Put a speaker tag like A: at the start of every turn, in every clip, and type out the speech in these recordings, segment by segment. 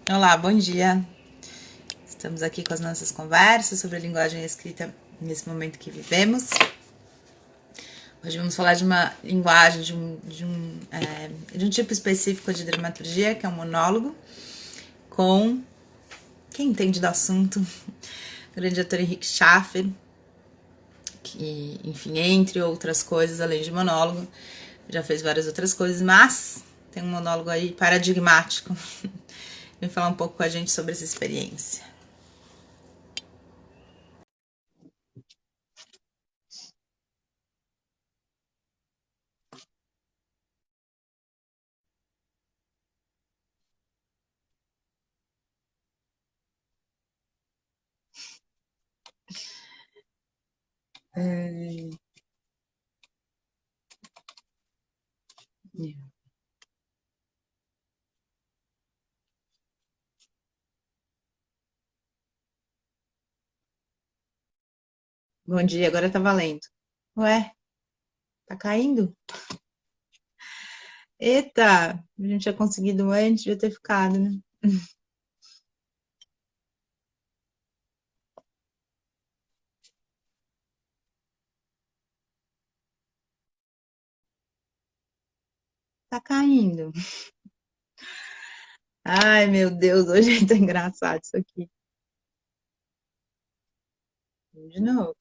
A: Olá, bom dia. Estamos aqui com as nossas conversas sobre a linguagem escrita nesse momento que vivemos. Hoje vamos falar de uma linguagem, de um tipo específico de dramaturgia, que é um monólogo, com quem entende do assunto, o grande ator Henrique Schaffer, que, enfim, entre outras coisas, além de monólogo, já fez várias outras coisas, mas tem um monólogo aí paradigmático. Vem falar um pouco com a gente sobre essa experiência. Bom dia, agora tá valendo. Ué, tá caindo? Eita, a gente tinha conseguido antes, devia ter ficado, né? Tá caindo. Ai, meu Deus, hoje tá engraçado isso aqui. De novo.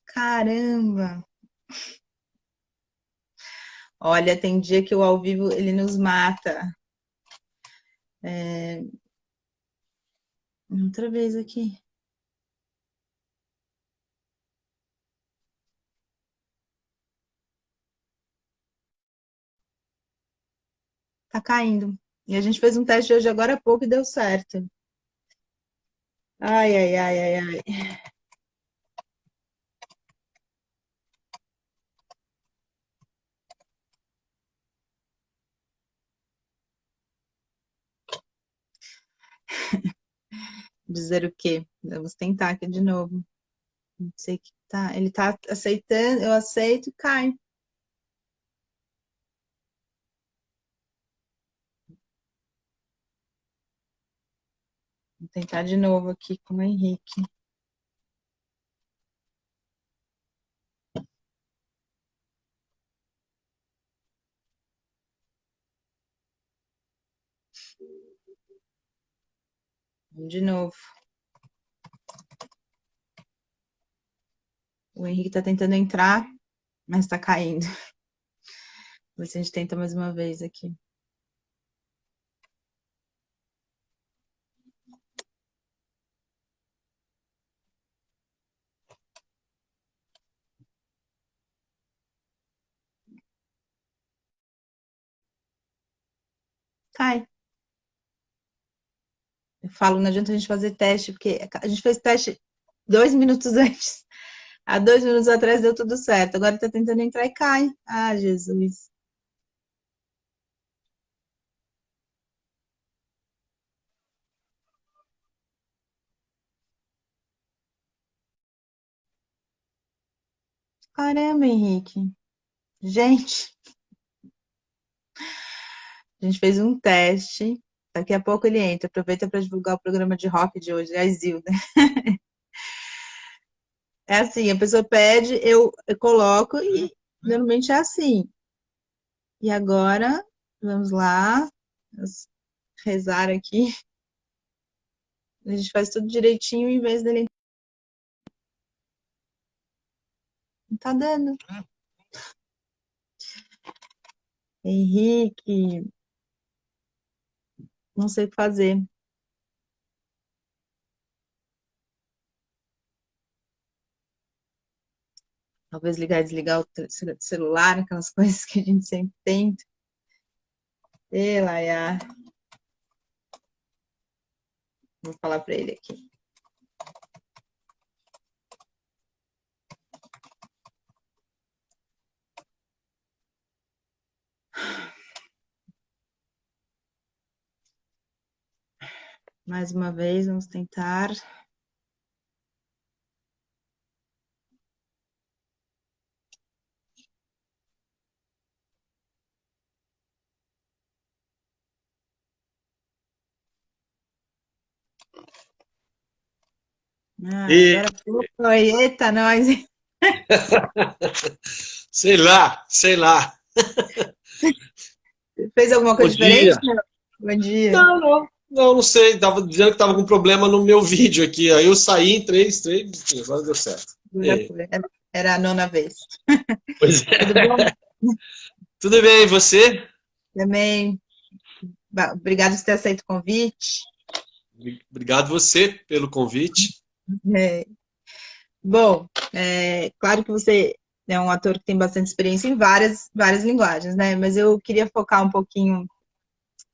A: Caramba! Olha, tem dia que o ao vivo ele nos mata. É, outra vez aqui. Tá caindo. E a gente fez um teste hoje agora há pouco e deu certo. Ai, ai, ai, ai, ai. Dizer o quê? Vamos tentar aqui de novo. Não sei o que tá. Ele tá aceitando, eu aceito e cai. Vou tentar de novo aqui com o Henrique. Vamos de novo. O Henrique tá tentando entrar, mas tá caindo. Vou ver se a gente tenta mais uma vez aqui. Cai. Eu falo, não adianta a gente fazer teste, porque a gente fez teste 2 minutos antes. Há 2 minutos atrás deu tudo certo. Agora tá tentando entrar e cai. Ah, Jesus. Caramba, Henrique. Gente, a gente fez um teste. Daqui a pouco ele entra. Aproveita para divulgar o programa de rock de hoje, a Zilda. É assim, a pessoa pede, eu coloco e normalmente é assim. E agora, vamos lá, vamos rezar aqui. A gente faz tudo direitinho em vez dele. Não tá dando. Henrique, não sei o que fazer. Talvez ligar e desligar o celular, aquelas coisas que a gente sempre tenta. Ei, Laia, vou falar pra ele aqui. Mais uma vez, vamos tentar.
B: E,
A: Agora foi. Eita, nós.
B: sei lá, sei lá.
A: Fez alguma
B: Bom
A: coisa diferente?
B: dia.
A: Não. Bom dia.
B: Não sei. Tava dizendo que tava com problema no meu vídeo aqui. Aí eu saí, entrei, agora deu certo.
A: Agora
B: E,
A: foi. Era a nona vez.
B: pois
A: Tudo
B: é.
A: bom?
B: Tudo bem, e você?
A: Também. Obrigada por ter aceito o convite.
B: Obrigado você pelo convite.
A: É, bom, claro que você é um ator que tem bastante experiência em várias linguagens, né? Mas eu queria focar um pouquinho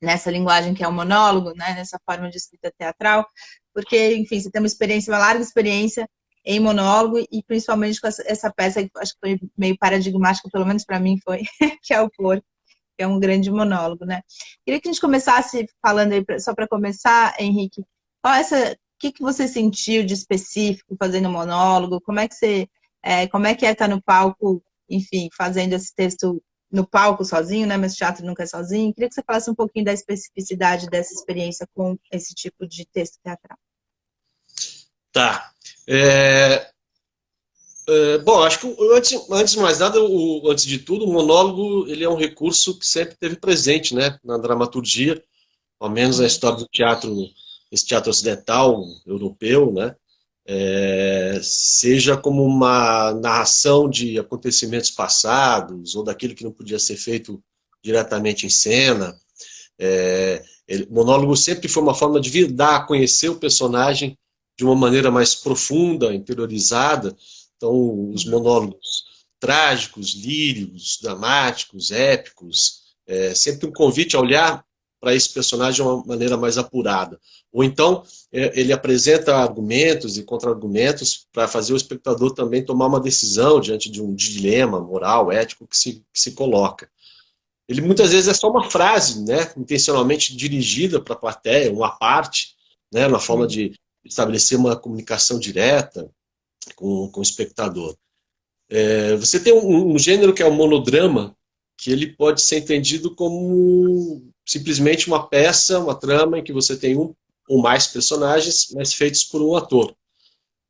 A: nessa linguagem que é o monólogo, né? Nessa forma de escrita teatral, porque, enfim, você tem uma larga experiência em monólogo e principalmente com essa peça que acho que foi meio paradigmática, pelo menos para mim foi, que é o Porco, que é um grande monólogo, né? Queria que a gente começasse falando aí, só para começar, Henrique, o que você sentiu de específico fazendo monólogo? Como é que estar no palco, enfim, fazendo esse texto no palco sozinho, né? Mas teatro nunca é sozinho. Queria que você falasse um pouquinho da especificidade dessa experiência com esse tipo de texto teatral.
B: Tá. É, bom, acho que antes de mais nada, antes de tudo, o monólogo ele é um recurso que sempre teve presente, né, na dramaturgia, ao menos a história do teatro, esse teatro ocidental, europeu, né, seja como uma narração de acontecimentos passados ou daquilo que não podia ser feito diretamente em cena. O monólogo sempre foi uma forma de dar a conhecer o personagem de uma maneira mais profunda, interiorizada. Então, os monólogos trágicos, líricos, dramáticos, épicos, sempre um convite a olhar para esse personagem de uma maneira mais apurada. Ou então, ele apresenta argumentos e contra-argumentos para fazer o espectador também tomar uma decisão diante de um dilema moral, ético que se coloca. Ele muitas vezes é só uma frase, né, intencionalmente dirigida para a plateia, uma parte, né, na forma de estabelecer uma comunicação direta com o espectador. Você tem um gênero que é o monodrama, que ele pode ser entendido como simplesmente uma peça, uma trama em que você tem um ou mais personagens, mas feitos por um ator.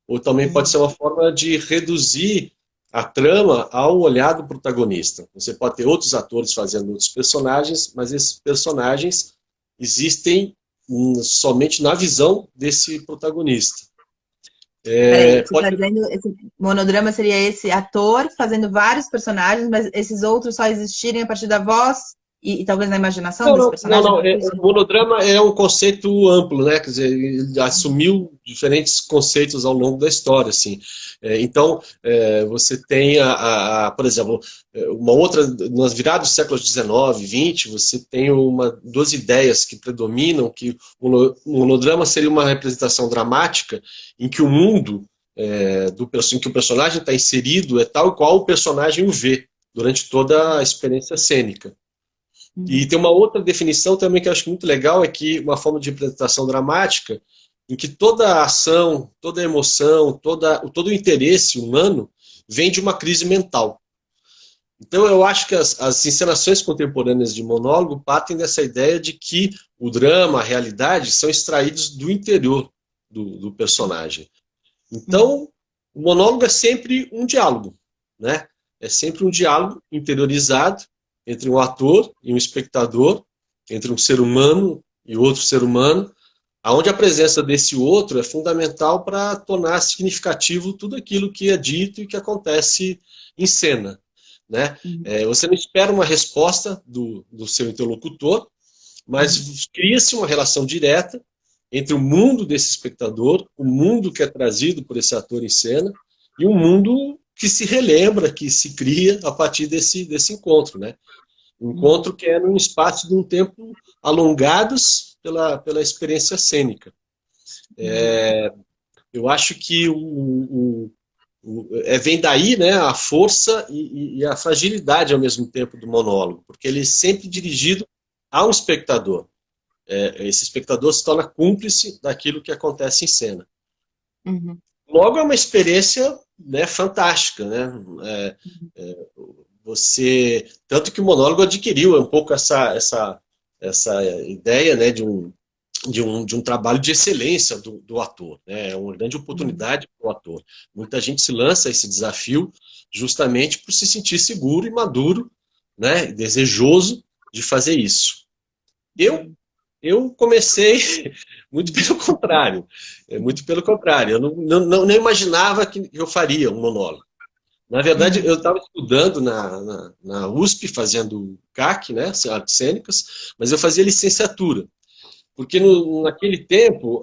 B: Ou também pode ser uma forma de reduzir a trama ao olhar do protagonista. Você pode ter outros atores fazendo outros personagens, mas esses personagens existem somente na visão desse protagonista.
A: Peraí, você está
B: Pode
A: dizendo esse monodrama seria esse ator fazendo vários personagens, mas esses outros só existirem a partir da voz e talvez na imaginação
B: Não,
A: desse
B: não, não,
A: personagem?
B: não. O monodrama é um conceito amplo, né? Quer dizer, ele assumiu diferentes conceitos ao longo da história, assim. Então, você tem, por exemplo, uma outra, nas viradas do século XIX, XX, você tem duas ideias que predominam, que o monodrama seria uma representação dramática em que o mundo em que o personagem está inserido é tal qual o personagem o vê durante toda a experiência cênica. E tem uma outra definição também que eu acho muito legal, é que uma forma de representação dramática em que toda a ação, toda a emoção, todo o interesse humano vem de uma crise mental. Então eu acho que as encenações contemporâneas de monólogo partem dessa ideia de que o drama, a realidade, são extraídos do interior do personagem. Então, o monólogo é sempre um diálogo, né? É sempre um diálogo interiorizado entre um ator e um espectador, entre um ser humano e outro ser humano, aonde a presença desse outro é fundamental para tornar significativo tudo aquilo que é dito e que acontece em cena, né? Você não espera uma resposta do seu interlocutor, mas cria-se uma relação direta entre o mundo desse espectador, o mundo que é trazido por esse ator em cena, e um mundo que se relembra, que se cria a partir desse encontro, né? Um encontro que é num espaço de um tempo alongados pela experiência cênica. Eu acho que vem daí, né, a força e a fragilidade ao mesmo tempo do monólogo, porque ele é sempre dirigido a um espectador. esse espectador se torna cúmplice daquilo que acontece em cena.
A: Uhum.
B: Logo, é uma experiência, né, fantástica, né? É, é, tanto que o monólogo adquiriu um pouco essa ideia, né, de um trabalho de excelência do ator, né? É uma grande
A: Uhum.
B: oportunidade para o ator. Muita gente se lança a esse desafio justamente por se sentir seguro e maduro, né, desejoso de fazer isso. Eu
A: Uhum.
B: eu comecei muito pelo contrário, muito pelo contrário. Eu não imaginava que eu faria um monólogo. Na verdade,
A: Uhum.
B: eu estava estudando na USP, fazendo CAC, né, artes cênicas, mas eu fazia licenciatura. Porque naquele tempo,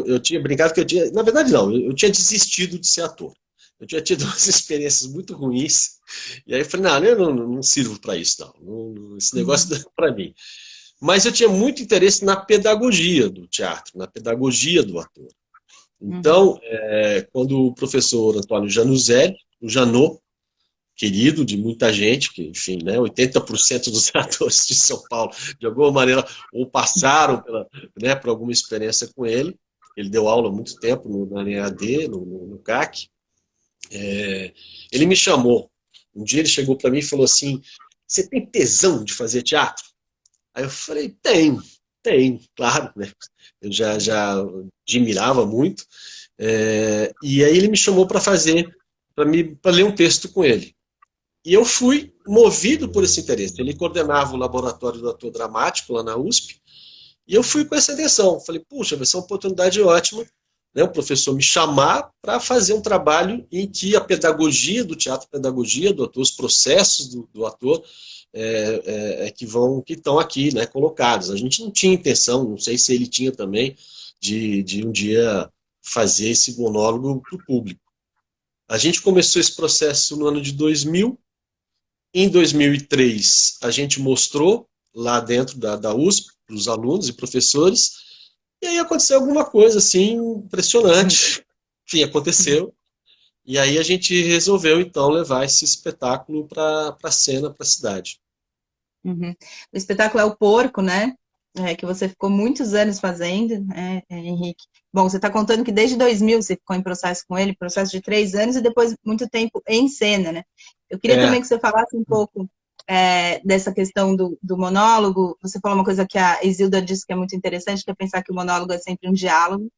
B: eu tinha brincado que eu tinha. Na verdade, não, eu tinha desistido de ser ator. Eu tinha tido umas experiências muito ruins. E aí eu falei: não, eu não sirvo para isso, não. Esse negócio
A: Uhum.
B: não é para mim. Mas eu tinha muito interesse na pedagogia do teatro, na pedagogia do ator.
A: Uhum.
B: Então, quando o professor Antônio Januzelli, o Janot, querido de muita gente, que, enfim, né, 80% dos atores de São Paulo, de alguma maneira, ou passaram né, por alguma experiência com ele. Ele deu aula há muito tempo na EAD, no CAC. Ele me chamou. Um dia ele chegou para mim e falou assim: você tem tesão de fazer teatro? Aí eu falei: tem, claro, né? Eu já admirava muito. E aí ele me chamou para ler um texto com ele. E eu fui movido por esse interesse. Ele coordenava o laboratório do ator dramático lá na USP, e eu fui com essa intenção. Falei: puxa, vai ser uma oportunidade ótima, né, o professor me chamar para fazer um trabalho em que a pedagogia do teatro, a pedagogia do ator, os processos do ator que estão aqui, né, colocados. A gente não tinha intenção, não sei se ele tinha também, de um dia fazer esse monólogo para o público. A gente começou esse processo no ano de 2000. Em 2003, a gente mostrou lá dentro da USP, para os alunos e professores, e aí aconteceu alguma coisa assim impressionante. Enfim, aconteceu. E aí a gente resolveu, então, levar esse espetáculo para a cena, para a cidade.
A: Uhum. O espetáculo é o Porco, né? Que você ficou muitos anos fazendo, né, Henrique? Bom, você está contando que desde 2000 você ficou em processo com ele, processo de 3 anos e depois muito tempo em cena, né? Eu queria
B: É,
A: também que você falasse um pouco dessa questão do monólogo. Você falou uma coisa que a Isilda disse que é muito interessante, que é pensar que o monólogo é sempre um diálogo.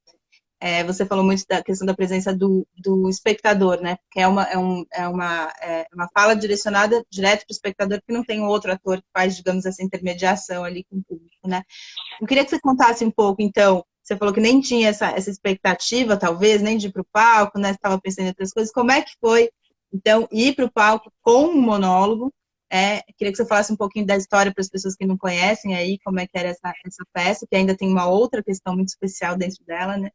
A: Você falou muito da questão da presença do espectador, né? Que é uma fala direcionada direto para o espectador, que não tem um outro ator que faz, digamos, essa intermediação ali com o público, né? Eu queria que você contasse um pouco, então, você falou que nem tinha essa expectativa, talvez, nem de ir para o palco, né? Você estava pensando em outras coisas. Como é que foi, então, ir para o palco com um monólogo? Queria que você falasse um pouquinho da história para as pessoas que não conhecem aí, como é que era essa peça, que ainda tem uma outra questão muito especial dentro dela, né?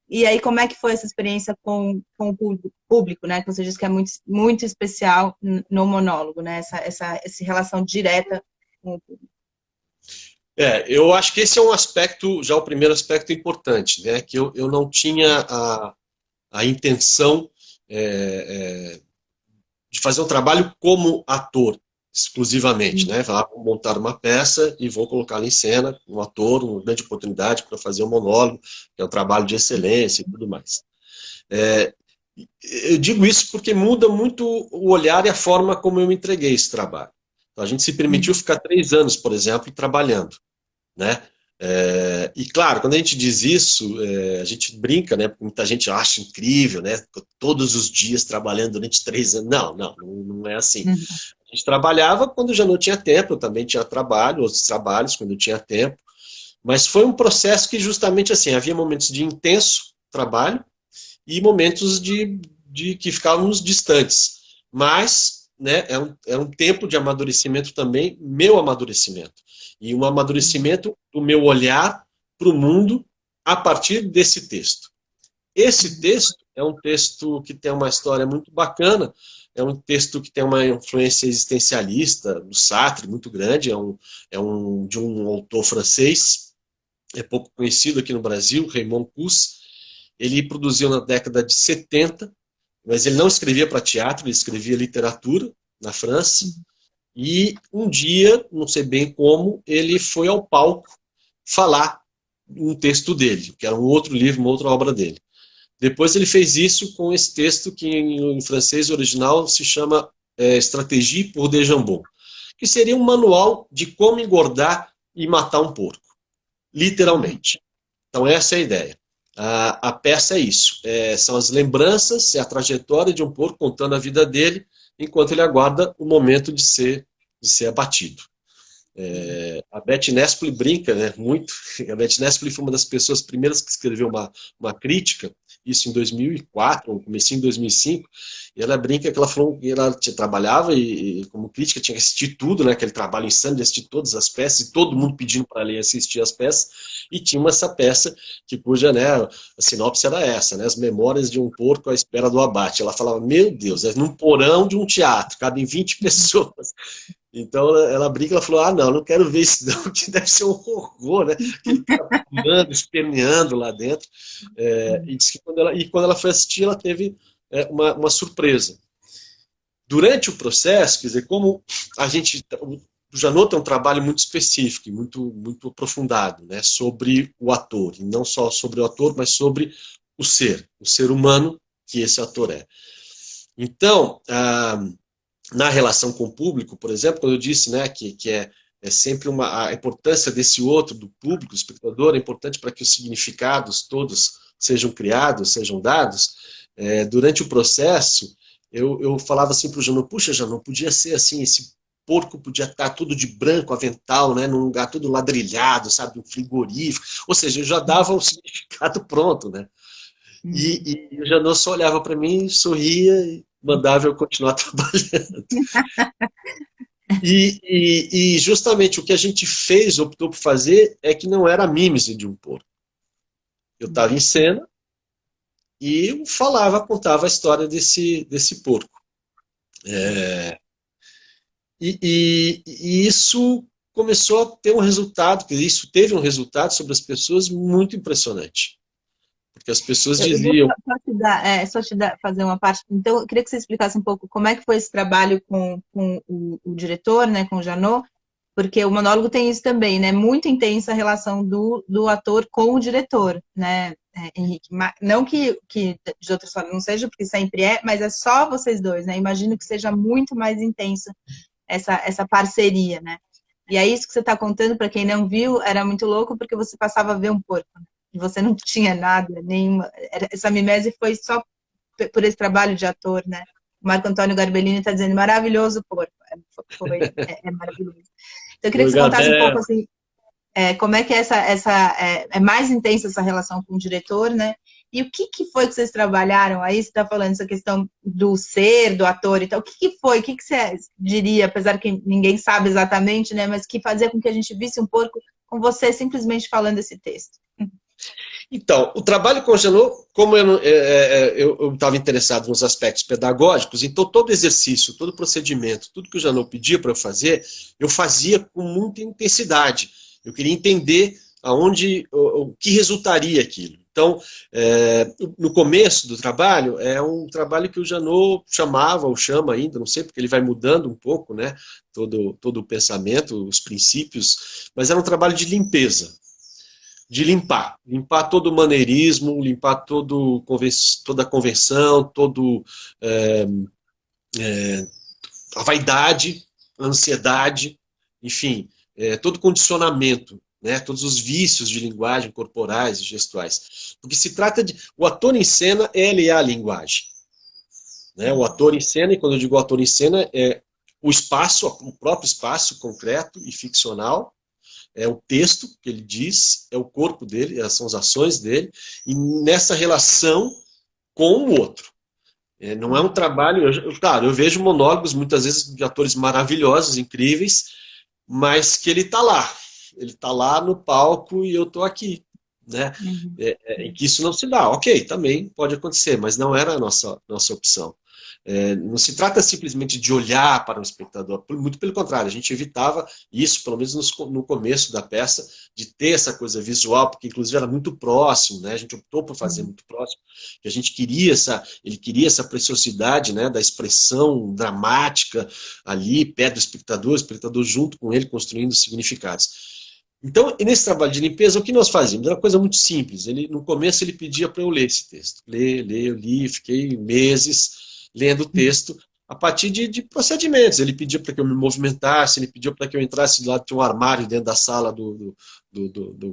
A: E aí, como é que foi essa experiência com o público, né? Que você disse que é muito, muito especial no monólogo, né? Essa relação direta com o público.
B: eu acho que esse é um aspecto, já o primeiro aspecto importante, né? Que eu não tinha a intenção é, de fazer um trabalho como ator, exclusivamente, né? Vou montar uma peça e vou colocá-la em cena, um ator, uma grande oportunidade para fazer um monólogo, que é um trabalho de excelência e tudo mais. É, eu digo isso porque muda muito o olhar e a forma como eu me entreguei esse trabalho. Então, a gente se permitiu ficar 3 anos, por exemplo, trabalhando, né? E claro, quando a gente diz isso, a gente brinca, né? Muita gente acha incrível, né? Todos os dias trabalhando durante 3 anos. Não é assim.
A: Uhum.
B: A gente trabalhava quando já não tinha tempo, eu também tinha trabalho, outros trabalhos quando eu tinha tempo, mas foi um processo que justamente assim, havia momentos de intenso trabalho e momentos de que ficávamos distantes, mas né, é um tempo de amadurecimento também, meu amadurecimento, e um amadurecimento do meu olhar para o mundo a partir desse texto. Esse texto é um texto que tem uma história muito bacana, é um texto que tem uma influência existencialista do Sartre muito grande, de um autor francês, é pouco conhecido aqui no Brasil, Raymond Queneau. Ele produziu na década de 70, mas ele não escrevia para teatro, ele escrevia literatura na França, e um dia, não sei bem como, ele foi ao palco falar um texto dele, que era um outro livro, uma outra obra dele. Depois ele fez isso com esse texto que em francês original se chama Stratégie pour des jambons, que seria um manual de como engordar e matar um porco, literalmente. Então essa é a ideia. A peça é isso, são as lembranças, é a trajetória de um porco contando a vida dele, enquanto ele aguarda o momento de ser abatido. A Beth Nespoli brinca, né, muito. A Beth Nespoli foi uma das pessoas primeiras que escreveu uma crítica, isso em 2004, ou comecinho em 2005, e ela brinca que ela falou que ela trabalhava e como crítica tinha que assistir tudo, né, aquele trabalho insano de assistir todas as peças, e todo mundo pedindo para ela assistir as peças, e tinha essa peça cuja, né, a sinopse era essa, né, as memórias de um porco à espera do abate. Ela falava, meu Deus, é num porão de um teatro, cabem 20 pessoas. Então ela brinca, ela falou, não quero ver isso não, que deve ser um horror, né? Aquele cara pulando, esperneando lá dentro. E disse que quando ela foi assistir, ela teve uma surpresa. Durante o processo, quer dizer, como o Janot tem um trabalho muito específico, muito aprofundado, né, sobre o ator, e não só sobre o ator, mas sobre o ser humano que esse ator é. Então, na relação com o público, por exemplo, quando eu disse, né, que é sempre a importância desse outro, do público, do espectador, é importante para que os significados todos sejam criados, sejam dados, durante o processo, eu falava assim para o Janot, puxa, Janot, podia ser assim, esse porco podia estar tudo de branco, avental, né, num lugar todo ladrilhado, sabe, um frigorífico, ou seja, eu já dava o significado pronto, né, e o Janot só olhava para mim, sorria e mandava eu continuar trabalhando. E justamente o que a gente optou por fazer, é que não era a mímese de um porco. Eu estava em cena e contava a história desse porco. E isso começou a ter um resultado, isso teve um resultado sobre as pessoas muito impressionante. Porque as pessoas diziam...
A: fazer uma parte. Então, eu queria que você explicasse um pouco como é que foi esse trabalho com o diretor, né, com o Janot, porque o monólogo tem isso também, né, muito intensa a relação do ator com o diretor, né, Henrique. Não que de outras formas não seja, porque sempre é, mas é só vocês dois, né, imagino que seja muito mais intensa essa parceria, né. E aí isso que você está contando, para quem não viu, era muito louco, porque você passava a ver um porco, né? E você não tinha nada, nenhuma. Essa mimese foi só por esse trabalho de ator, né? O Marco Antônio Garbellini está dizendo, maravilhoso porco. É maravilhoso. Então, eu queria que você contasse um pouco, assim, como é que é mais intensa essa relação com o diretor, né? E o que foi que vocês trabalharam aí? Você está falando essa questão do ser, do ator e tal. O que foi? O que você diria, apesar que ninguém sabe exatamente, né? Mas que fazia com que a gente visse um porco com você simplesmente falando esse texto?
B: Então, o trabalho com o Janot, como eu estava interessado nos aspectos pedagógicos, então todo exercício, todo procedimento, tudo que o Janot pedia para eu fazia com muita intensidade. Eu queria entender o que resultaria aquilo. Então, no começo do trabalho, é um trabalho que o Janot chamava, ou chama ainda, não sei, porque ele vai mudando um pouco, né, todo o pensamento, os princípios, mas era um trabalho de limpeza. De limpar todo o maneirismo, limpar toda a convenção, a vaidade, a ansiedade, enfim, todo condicionamento, né, todos os vícios de linguagem corporais e gestuais. Porque se trata o ator em cena, ele é a linguagem. Né? O ator em cena, e quando eu digo ator em cena, é o próprio espaço concreto e ficcional, é o texto que ele diz, é o corpo dele, são as ações dele, e nessa relação com o outro. Não é um trabalho... Claro, eu vejo monólogos, muitas vezes, de atores maravilhosos, incríveis, mas que ele está lá. Ele está lá no palco e eu estou aqui. Né? Em que isso não se dá. Ok, também pode acontecer, mas não era a nossa opção. Não se trata simplesmente de olhar para o espectador, muito pelo contrário, a gente evitava isso, pelo menos no começo da peça, de ter essa coisa visual, porque inclusive era muito próximo, né? A gente optou por fazer muito próximo, que a gente ele queria essa preciosidade, né, da expressão dramática ali, perto do espectador, o espectador junto com ele, construindo significados. Então, nesse trabalho de limpeza, o que nós fazíamos? Era uma coisa muito simples. No começo ele pedia para eu ler esse texto. Eu li, fiquei meses lendo o texto a partir de procedimentos. Ele pedia para que eu me movimentasse, ele pediu para que eu entrasse lá, tinha um armário dentro da sala do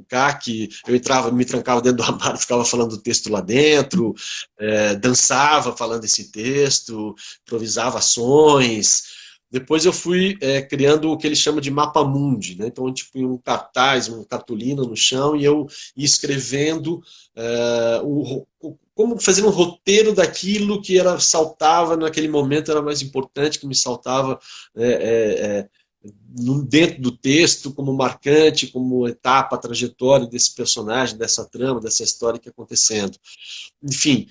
B: CAC, eu entrava, me trancava dentro do armário, ficava falando do texto lá dentro, dançava falando esse texto, improvisava ações. Depois eu fui criando o que ele chama de mapa mundi, né? Então, tipo, um cartaz, uma cartolina no chão, e eu ia escrevendo, como fazendo um roteiro daquilo que saltava naquele momento, era mais importante, que me saltava dentro do texto, como marcante, como etapa, trajetória desse personagem, dessa trama, dessa história que ia acontecendo. Enfim,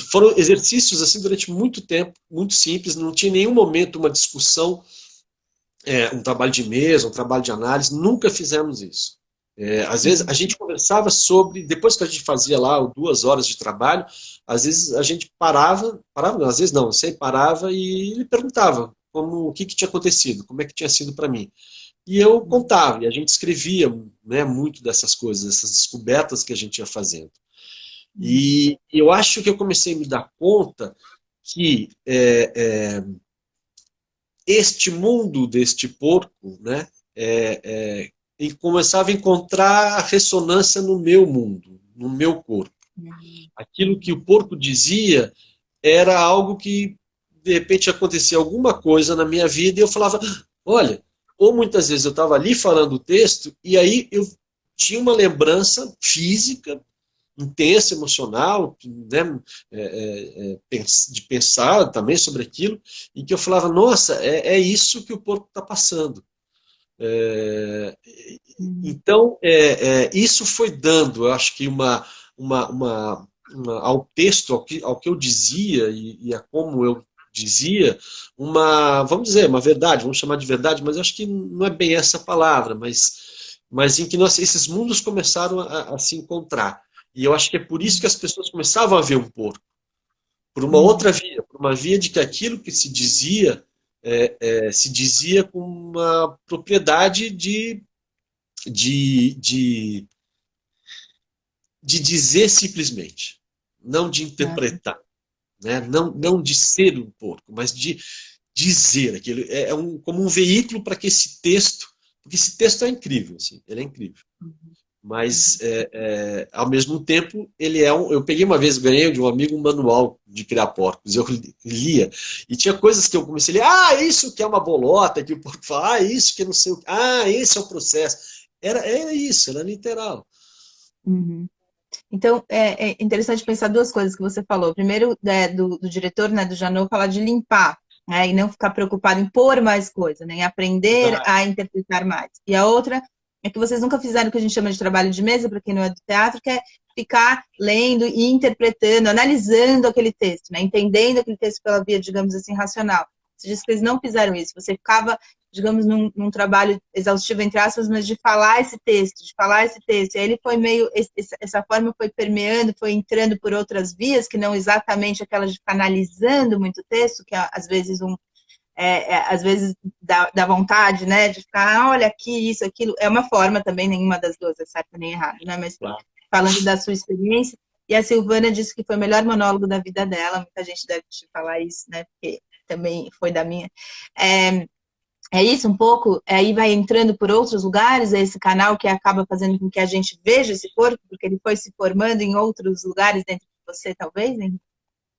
B: foram exercícios assim durante muito tempo, muito simples, não tinha em nenhum momento uma discussão, um trabalho de mesa, um trabalho de análise, nunca fizemos isso. Às vezes a gente conversava sobre, depois que a gente fazia lá 2 horas de trabalho, às vezes a gente parava não, às vezes não, você parava e ele perguntava o que tinha acontecido, como é que tinha sido para mim. E eu contava, e a gente escrevia, né, muito dessas coisas, essas descobertas que a gente ia fazendo. E eu acho que eu comecei a me dar conta que este mundo deste porco, né, e começava a encontrar ressonância no meu mundo, no meu corpo. Aquilo que o porco dizia era algo que, de repente, acontecia alguma coisa na minha vida e eu falava, olha, ou muitas vezes eu estava ali falando o texto e aí eu tinha uma lembrança física intensa, emocional, né, de pensar também sobre aquilo, e que eu falava, nossa, é isso que o porco está passando. Então, isso foi dando, eu acho que ao texto, ao que eu dizia e a como eu dizia, vamos dizer, uma verdade, vamos chamar de verdade, mas eu acho que não é bem essa palavra, mas em que esses mundos começaram a se encontrar. E eu acho que é por isso que as pessoas começavam a ver um porco. Por uma outra via, por uma via de que aquilo que se dizia com uma propriedade de dizer simplesmente, não de interpretar, né? Não de ser um porco, mas de dizer aquilo. Como um veículo para que esse texto, porque esse texto é incrível, assim, ele é incrível. Mas, ao mesmo tempo, eu peguei uma vez, ganhei de um amigo um manual de criar porcos, eu lia, e tinha coisas que eu comecei a ler, isso que é uma bolota, que o porco fala, isso que não sei o que, esse é o processo. Era isso, era literal.
A: Uhum. Então, é interessante pensar duas coisas que você falou. Primeiro, do diretor, né, do Janot, falar de limpar, né, e não ficar preocupado em pôr mais coisa, né, em aprender a interpretar mais. E a outra é que vocês nunca fizeram o que a gente chama de trabalho de mesa, para quem não é do teatro, que é ficar lendo e interpretando, analisando aquele texto, né, entendendo aquele texto pela via, digamos assim, racional. Você disse que eles não fizeram isso. Você ficava, digamos, num trabalho exaustivo, entre aspas, mas de falar esse texto, de falar esse texto. E aí ele foi essa forma foi permeando, foi entrando por outras vias, que não exatamente aquelas de ficar analisando muito texto, que às vezes às vezes dá vontade, né, de ficar, olha aqui, isso, aquilo. É uma forma também, nenhuma das duas é certa nem errada, né, mas falando da sua experiência. E a Silvana disse que foi o melhor monólogo da vida dela, muita gente deve te falar isso, né, porque também foi da minha. É isso um pouco? Aí vai entrando por outros lugares, é esse canal que acaba fazendo com que a gente veja esse corpo, porque ele foi se formando em outros lugares dentro de você, talvez, hein?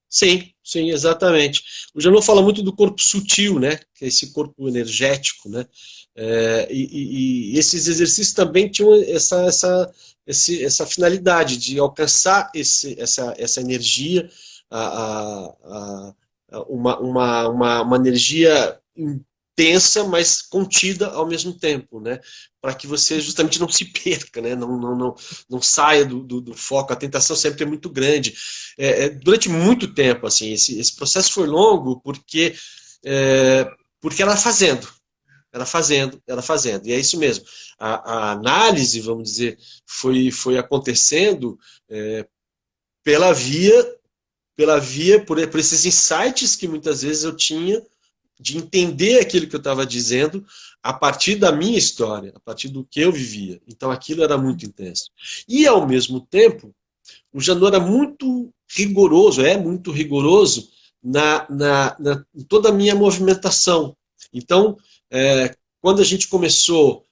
B: Sim, exatamente. O Janot fala muito do corpo sutil, né? Que é esse corpo energético, né? E esses exercícios também tinham essa finalidade de alcançar essa energia, uma energia intensa, mas contida ao mesmo tempo, né? Para que você justamente não se perca, né? Não saia do foco. A tentação sempre é muito grande. Durante muito tempo, assim, esse processo foi longo porque era fazendo. Era fazendo. E é isso mesmo. A análise, vamos dizer, foi acontecendo por esses insights que muitas vezes eu tinha de entender aquilo que eu estava dizendo a partir da minha história, a partir do que eu vivia. Então aquilo era muito intenso. E ao mesmo tempo, o Janot era muito rigoroso, é muito rigoroso em toda a minha movimentação. Então, quando a gente começou,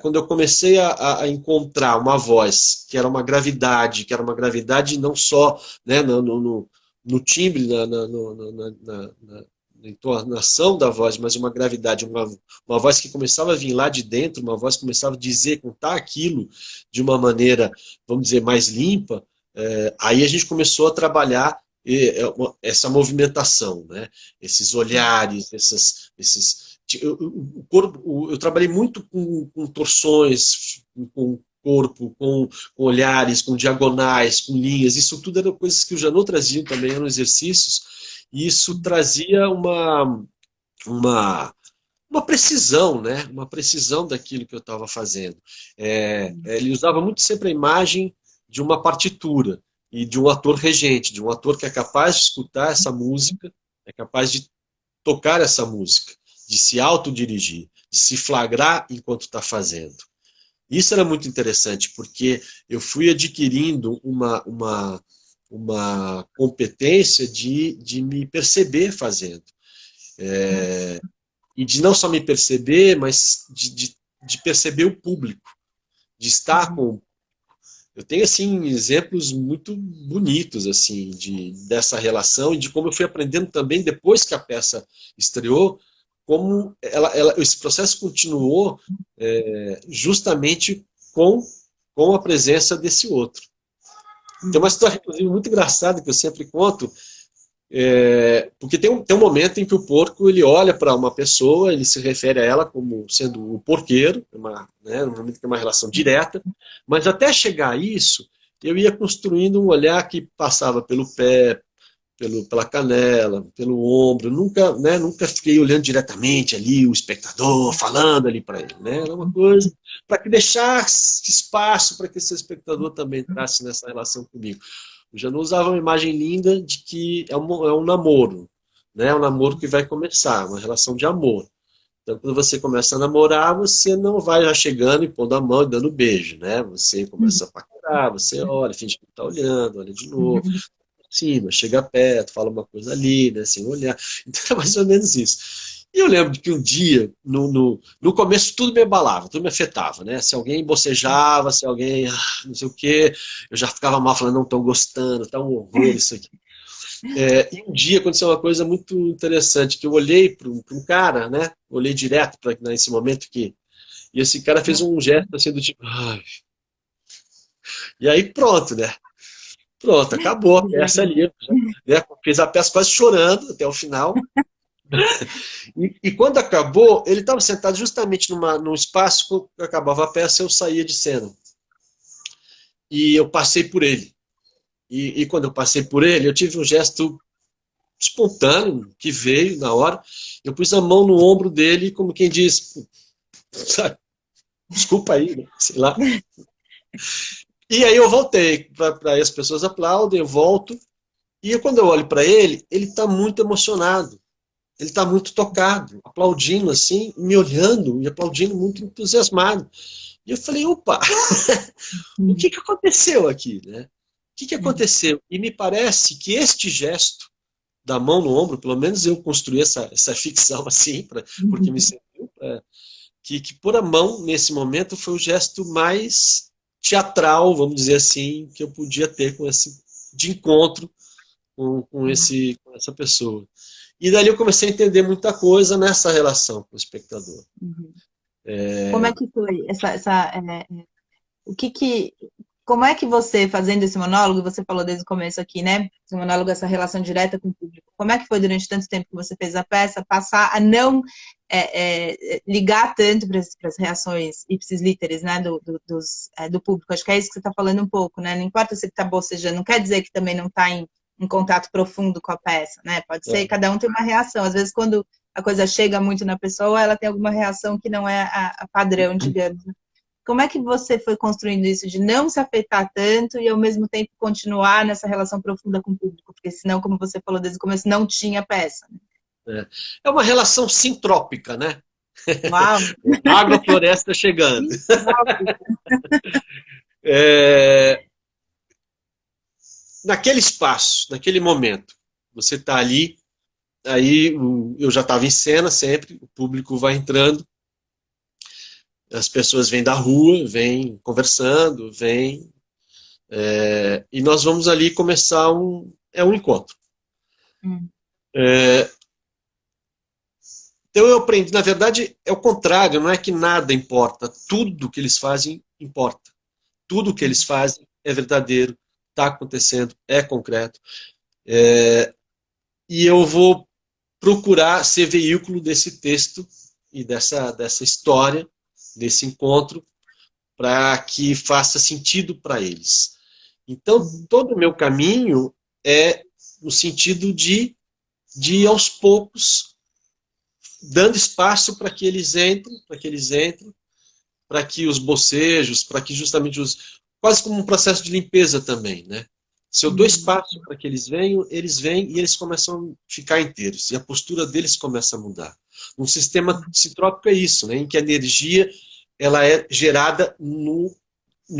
B: quando eu comecei a encontrar uma voz que era uma gravidade não só, né, no timbre, na entonação da voz, mas uma gravidade, uma voz que começava a vir lá de dentro, uma voz que começava a dizer, contar aquilo de uma maneira, vamos dizer, mais limpa. Aí a gente começou a trabalhar essa movimentação, né? Esses olhares, o corpo, eu trabalhei muito com torções, com corpo, com olhares, com diagonais, com linhas. Isso tudo eram coisas que o Janot trazia também, eram exercícios, e isso trazia uma precisão, né? Uma precisão daquilo que eu estava fazendo. Ele usava muito sempre a imagem de uma partitura e de um ator regente, de um ator que é capaz de escutar essa música, é capaz de tocar essa música, de se autodirigir, de se flagrar enquanto está fazendo. Isso era muito interessante, porque eu fui adquirindo uma competência de me perceber fazendo. E de não só me perceber, mas de perceber o público, de estar com. Eu tenho assim exemplos muito bonitos assim dessa relação e de como eu fui aprendendo também depois que a peça estreou, como esse processo continuou justamente com a presença desse outro. Tem uma história, inclusive, muito engraçada que eu sempre conto, porque tem um momento em que o porco ele olha para uma pessoa, ele se refere a ela como sendo o porqueiro, né, no momento que é uma relação direta, mas até chegar a isso, eu ia construindo um olhar que passava pelo pé, pela canela, pelo ombro, nunca fiquei olhando diretamente ali o espectador, falando ali para ele, né? Era uma coisa para que deixasse espaço para que esse espectador também entrasse nessa relação comigo. O Janot usava uma imagem linda de que é um namoro, né? Um namoro que vai começar, uma relação de amor. Então, quando você começa a namorar, você não vai já chegando e pondo a mão e dando beijo, né? Você começa a paquerar, você olha, finge que está olhando, olha de novo, cima, chega perto, fala uma coisa ali, né, sem olhar. Então é mais ou menos isso. E eu lembro de que um dia, no começo, tudo me abalava, tudo me afetava, né? Se alguém bocejava, se alguém, não sei o quê, eu já ficava mal, falando, não estou gostando, tá um horror isso aqui. E um dia aconteceu uma coisa muito interessante, que eu olhei para um cara, né? Olhei direto para nesse momento e esse cara fez um gesto assim do tipo, ai. E aí pronto, né? Pronto, acabou a peça ali. Né? Fiz a peça quase chorando até o final. E quando acabou, ele estava sentado justamente num espaço, quando acabava a peça, eu saía de cena. E eu passei por ele. E quando eu passei por ele, eu tive um gesto espontâneo, que veio na hora. Eu pus a mão no ombro dele, como quem diz, sabe, desculpa aí, né? Sei lá. E aí eu voltei, para as pessoas aplaudem, eu volto. E quando eu olho para ele, ele está muito emocionado. Ele está muito tocado, aplaudindo assim, me olhando e aplaudindo muito entusiasmado. E eu falei, opa, o que aconteceu aqui, né? O que aconteceu? E me parece que este gesto da mão no ombro, pelo menos eu construí essa ficção assim, porque me sentiu, que pôr a mão nesse momento foi o gesto mais teatral, vamos dizer assim, que eu podia ter de encontro com essa pessoa. E dali eu comecei a entender muita coisa nessa relação com o espectador.
A: Como é que foi como é que você, fazendo esse monólogo, você falou desde o começo aqui, né? Esse monólogo, essa relação direta com o público. Como é que foi durante tanto tempo que você fez a peça passar a não ligar tanto para as reações ipsis literis, né? Do público? Acho que é isso que você está falando um pouco, né? Não importa se está bocejando, não quer dizer que também não está em contato profundo com a peça, né? Pode ser, cada um tem uma reação. Às vezes, quando a coisa chega muito na pessoa, ela tem alguma reação que não é a padrão, digamos. Como é que você foi construindo isso de não se afetar tanto e, ao mesmo tempo, continuar nessa relação profunda com o público? Porque senão, como você falou desde o começo, não tinha peça. Né?
B: É uma relação sintrópica, né?
A: Uau!
B: Água, floresta chegando.
A: Sintrópica.
B: É, naquele espaço, naquele momento, você está ali, aí eu já estava em cena sempre, o público vai entrando, as pessoas vêm da rua, vêm conversando, vêm, e nós vamos ali começar um encontro.
A: Hum.
B: Então eu aprendi, na verdade, é o contrário, não é que nada importa, tudo que eles fazem importa. Tudo que eles fazem é verdadeiro, está acontecendo, é concreto. E eu vou procurar ser veículo desse texto e dessa história, desse encontro, para que faça sentido para eles. Então, todo o meu caminho é no sentido de aos poucos, dando espaço para que eles entrem, para que os bocejos, para que justamente quase como um processo de limpeza também, né? Se eu dou espaço para que eles venham e eles começam a ficar inteiros, e a postura deles começa a mudar. Um sistema sintrópico é isso, né? Em que a energia ela é gerada no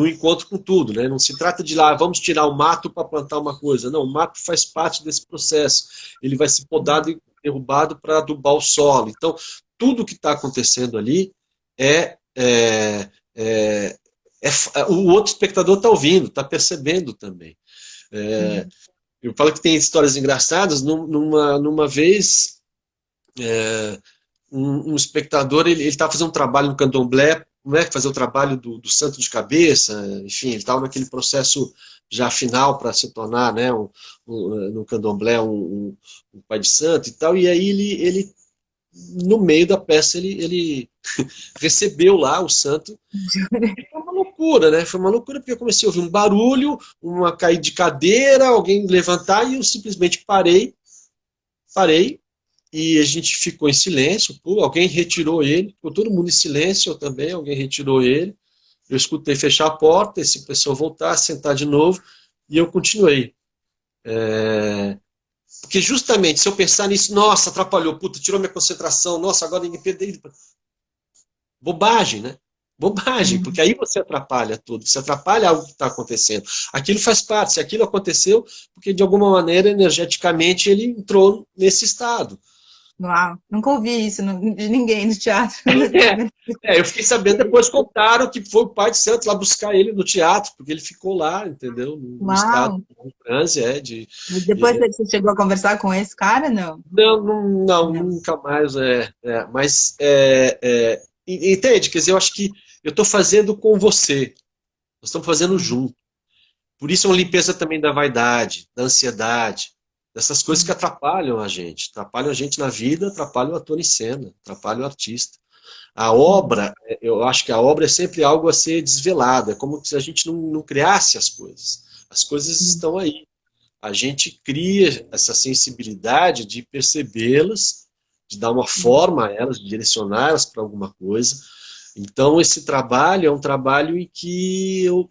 B: encontro com tudo, né? Não se trata de lá, vamos tirar o mato para plantar uma coisa. Não, o mato faz parte desse processo. Ele vai ser podado e derrubado para adubar o solo. Então, tudo que está acontecendo ali é, é, é, o outro espectador está ouvindo, está percebendo também. Eu falo que tem histórias engraçadas. Numa vez, um espectador ele estava fazendo um trabalho no candomblé, não é fazer o trabalho do santo de cabeça, enfim, ele estava naquele processo já final para se tornar, né, no candomblé um pai de santo e tal, e aí ele no meio da peça ele recebeu lá o santo. Foi uma loucura, né? Foi uma loucura porque eu comecei a ouvir um barulho, uma caída de cadeira, alguém levantar e eu simplesmente parei e a gente ficou em silêncio. Alguém retirou ele, ficou todo mundo em silêncio, eu também, alguém retirou ele. Eu escutei fechar a porta, esse pessoal voltar, sentar de novo e eu continuei. Porque justamente se eu pensar nisso, nossa, atrapalhou, puta, tirou minha concentração, nossa, agora ninguém perdeu. Bobagem, né? Bobagem, porque aí você atrapalha tudo, você atrapalha algo que está acontecendo. Aquilo faz parte, se aquilo aconteceu, porque de alguma maneira, energeticamente, ele entrou nesse estado.
A: Uau, nunca ouvi isso de ninguém no teatro.
B: Eu fiquei sabendo depois, contaram que foi o pai de santo lá buscar ele no teatro, porque ele ficou lá, entendeu? No estado
A: Uau!
B: de transe,
A: Mas depois você chegou a conversar com esse cara, não?
B: Não, nunca mais. Mas, entende? Quer dizer, eu acho que eu estou fazendo com você, nós estamos fazendo junto. Por isso é uma limpeza também da vaidade, da ansiedade, dessas coisas que atrapalham a gente na vida, atrapalham o ator em cena, atrapalham o artista. A obra, eu acho que a obra é sempre algo a ser desvelado, é como se a gente não criasse as coisas. As coisas estão aí. A gente cria essa sensibilidade de percebê-las, de dar uma forma a elas, de direcioná-las para alguma coisa. Então, esse trabalho é um trabalho em que eu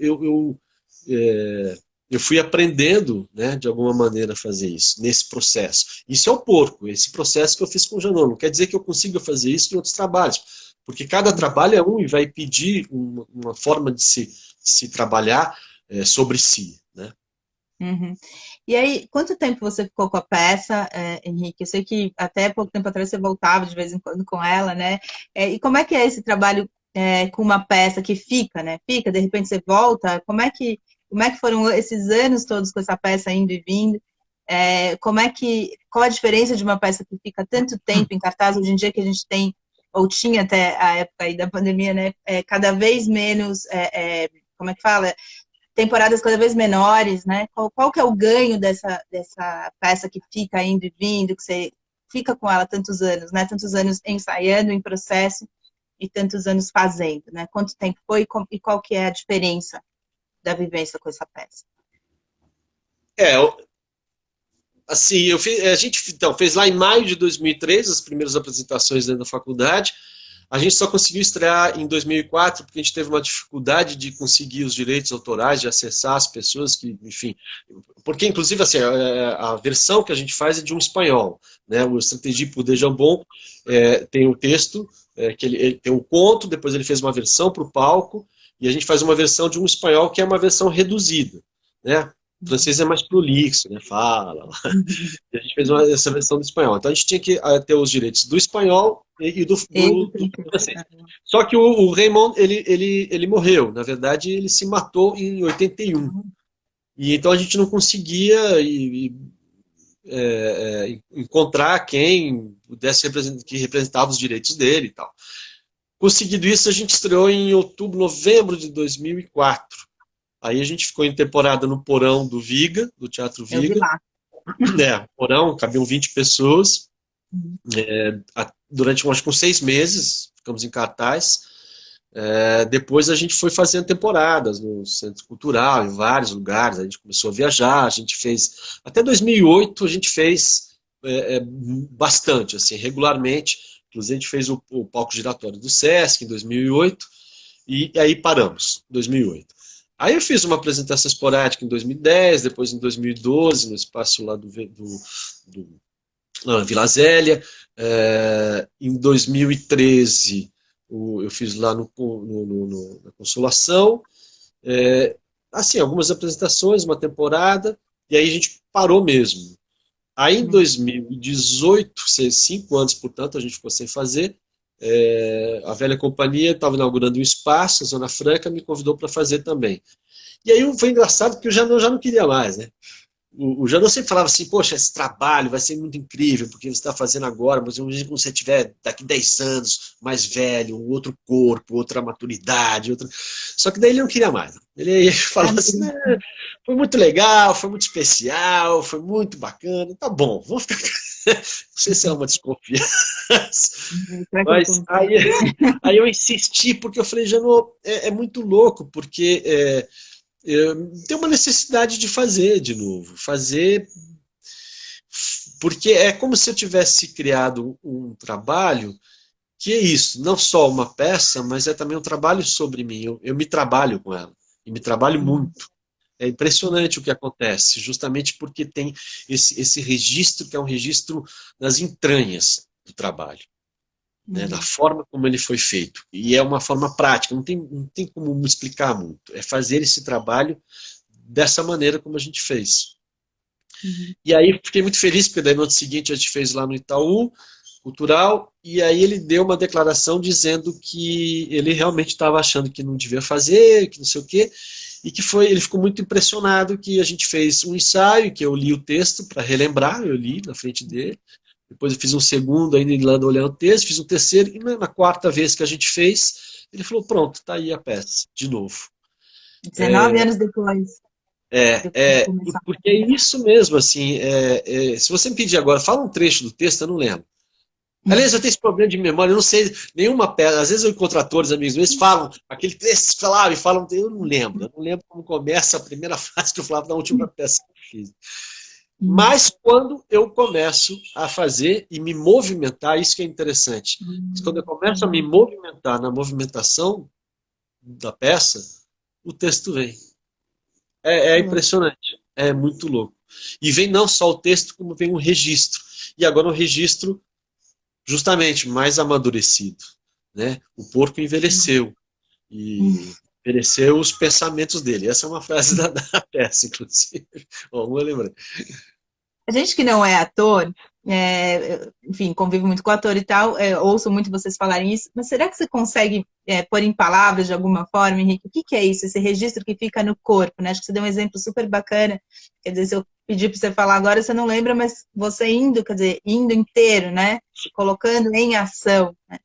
B: fui aprendendo, né, de alguma maneira, a fazer isso, nesse processo. Isso é o porco, esse processo que eu fiz com o Janot. Não quer dizer que eu consiga fazer isso em outros trabalhos, porque cada trabalho é um e vai pedir uma forma de se trabalhar sobre si, né?
A: Uhum. E aí, quanto tempo você ficou com a peça, Henrique? Eu sei que até pouco tempo atrás você voltava de vez em quando com ela, né? E como é que é esse trabalho com uma peça que fica, né? Fica, de repente você volta. Como é que foram esses anos todos com essa peça indo e vindo? Qual a diferença de uma peça que fica tanto tempo em cartaz hoje em dia que a gente tem, ou tinha até a época aí da pandemia, né? Cada vez menos, como é que fala? Temporadas cada vez menores, né? Qual que é o ganho dessa peça que fica indo e vindo, que você fica com ela tantos anos, né? Tantos anos ensaiando, em processo, e tantos anos fazendo, né? Quanto tempo foi e qual que é a diferença da vivência com essa peça?
B: A gente então, fez lá em maio de 2003 as primeiras apresentações dentro da faculdade. A gente só conseguiu estrear em 2004 porque a gente teve uma dificuldade de conseguir os direitos autorais, de acessar as pessoas que, enfim... Porque, inclusive, assim, a versão que a gente faz é de um espanhol, né? O Stratégie pour des Jambons tem o texto, que ele tem um conto, depois ele fez uma versão para o palco, e a gente faz uma versão de um espanhol que é uma versão reduzida, né? O francês é mais prolixo, né? Fala. E a gente fez essa versão do espanhol. Então a gente tinha que ter os direitos do espanhol e do francês. Só que o Raymond, ele morreu. Na verdade, ele se matou em 81. E então a gente não conseguia encontrar quem pudesse que representava os direitos dele e tal. Conseguido isso, a gente estreou em outubro, novembro de 2004. Aí a gente ficou em temporada no porão do Viga, do Teatro Viga.
A: Eu vi lá.
B: Porão, cabiam 20 pessoas. Durante, acho que uns 6 meses, ficamos em cartaz. Depois a gente foi fazendo temporadas no Centro Cultural, em vários lugares. A gente começou a viajar, a gente fez... Até 2008 a gente fez bastante, assim, regularmente. Inclusive a gente fez o palco giratório do Sesc em 2008, e aí paramos, em 2008. Aí eu fiz uma apresentação esporádica em 2010, depois em 2012, no espaço lá do Vila Zélia. Em 2013, eu fiz lá na Consolação. Assim, algumas apresentações, uma temporada, e aí a gente parou mesmo. Aí em 2018, 5 anos, portanto, a gente ficou sem fazer. A Velha Companhia estava inaugurando um espaço, a Zona Franca, me convidou para fazer também. E aí foi engraçado porque o Janot já não queria mais, né? O Janot sempre falava assim, poxa, esse trabalho vai ser muito incrível, porque você está fazendo agora, mas quando você tiver daqui 10 anos mais velho, um outro corpo, outra maturidade, outra... Só que daí ele não queria mais. Ele falou assim, foi muito legal, foi muito especial, foi muito bacana, tá bom, vamos ficar... Não sei se é uma desconfiança, mas aí eu insisti, porque eu falei, Janot, é muito louco, porque... tem uma necessidade de fazer de novo, porque é como se eu tivesse criado um trabalho que é isso, não só uma peça, mas é também um trabalho sobre mim, eu me trabalho com ela, e me trabalho muito. É impressionante o que acontece, justamente porque tem esse registro que é um registro das entranhas do trabalho. Né, da forma como ele foi feito. E é uma forma prática, não tem como me explicar muito. É fazer esse trabalho dessa maneira como a gente fez. E aí fiquei muito feliz, porque daí no ano seguinte a gente fez lá no Itaú Cultural, e aí ele deu uma declaração dizendo que ele realmente estava achando que não devia fazer, que não sei o quê, e que ele ficou muito impressionado que a gente fez um ensaio, que eu li o texto para relembrar, eu li na frente dele. Depois eu fiz um segundo, ainda lá olhando o texto, fiz um terceiro, e na quarta vez que a gente fez, ele falou, pronto, tá aí a peça, de novo.
A: 19 anos depois.
B: Porque é isso mesmo, assim, se você me pedir agora, fala um trecho do texto, eu não lembro. Aliás, eu tenho esse problema de memória, eu não sei nenhuma peça, às vezes eu encontro atores, amigos meus, falam, aquele texto falavam e falam, eu não lembro como começa a primeira frase que eu falava na última peça que eu fiz. Mas quando eu começo a fazer e me movimentar, isso que é interessante. Quando eu começo a me movimentar na movimentação da peça, o texto vem. É impressionante, é muito louco. E vem não só o texto, como vem um registro. E agora um registro justamente mais amadurecido. Né? O porco envelheceu. E envelheceu os pensamentos dele. Essa é uma frase da peça, inclusive. Bom, eu lembrei.
A: A gente que não é ator, enfim, convive muito com ator e tal, ouço muito vocês falarem isso, mas será que você consegue pôr em palavras de alguma forma, Henrique, o que é isso, esse registro que fica no corpo, né? Acho que você deu um exemplo super bacana, quer dizer, se eu pedir para você falar agora, você não lembra, mas você indo, quer dizer, indo inteiro, né? Colocando em ação, né?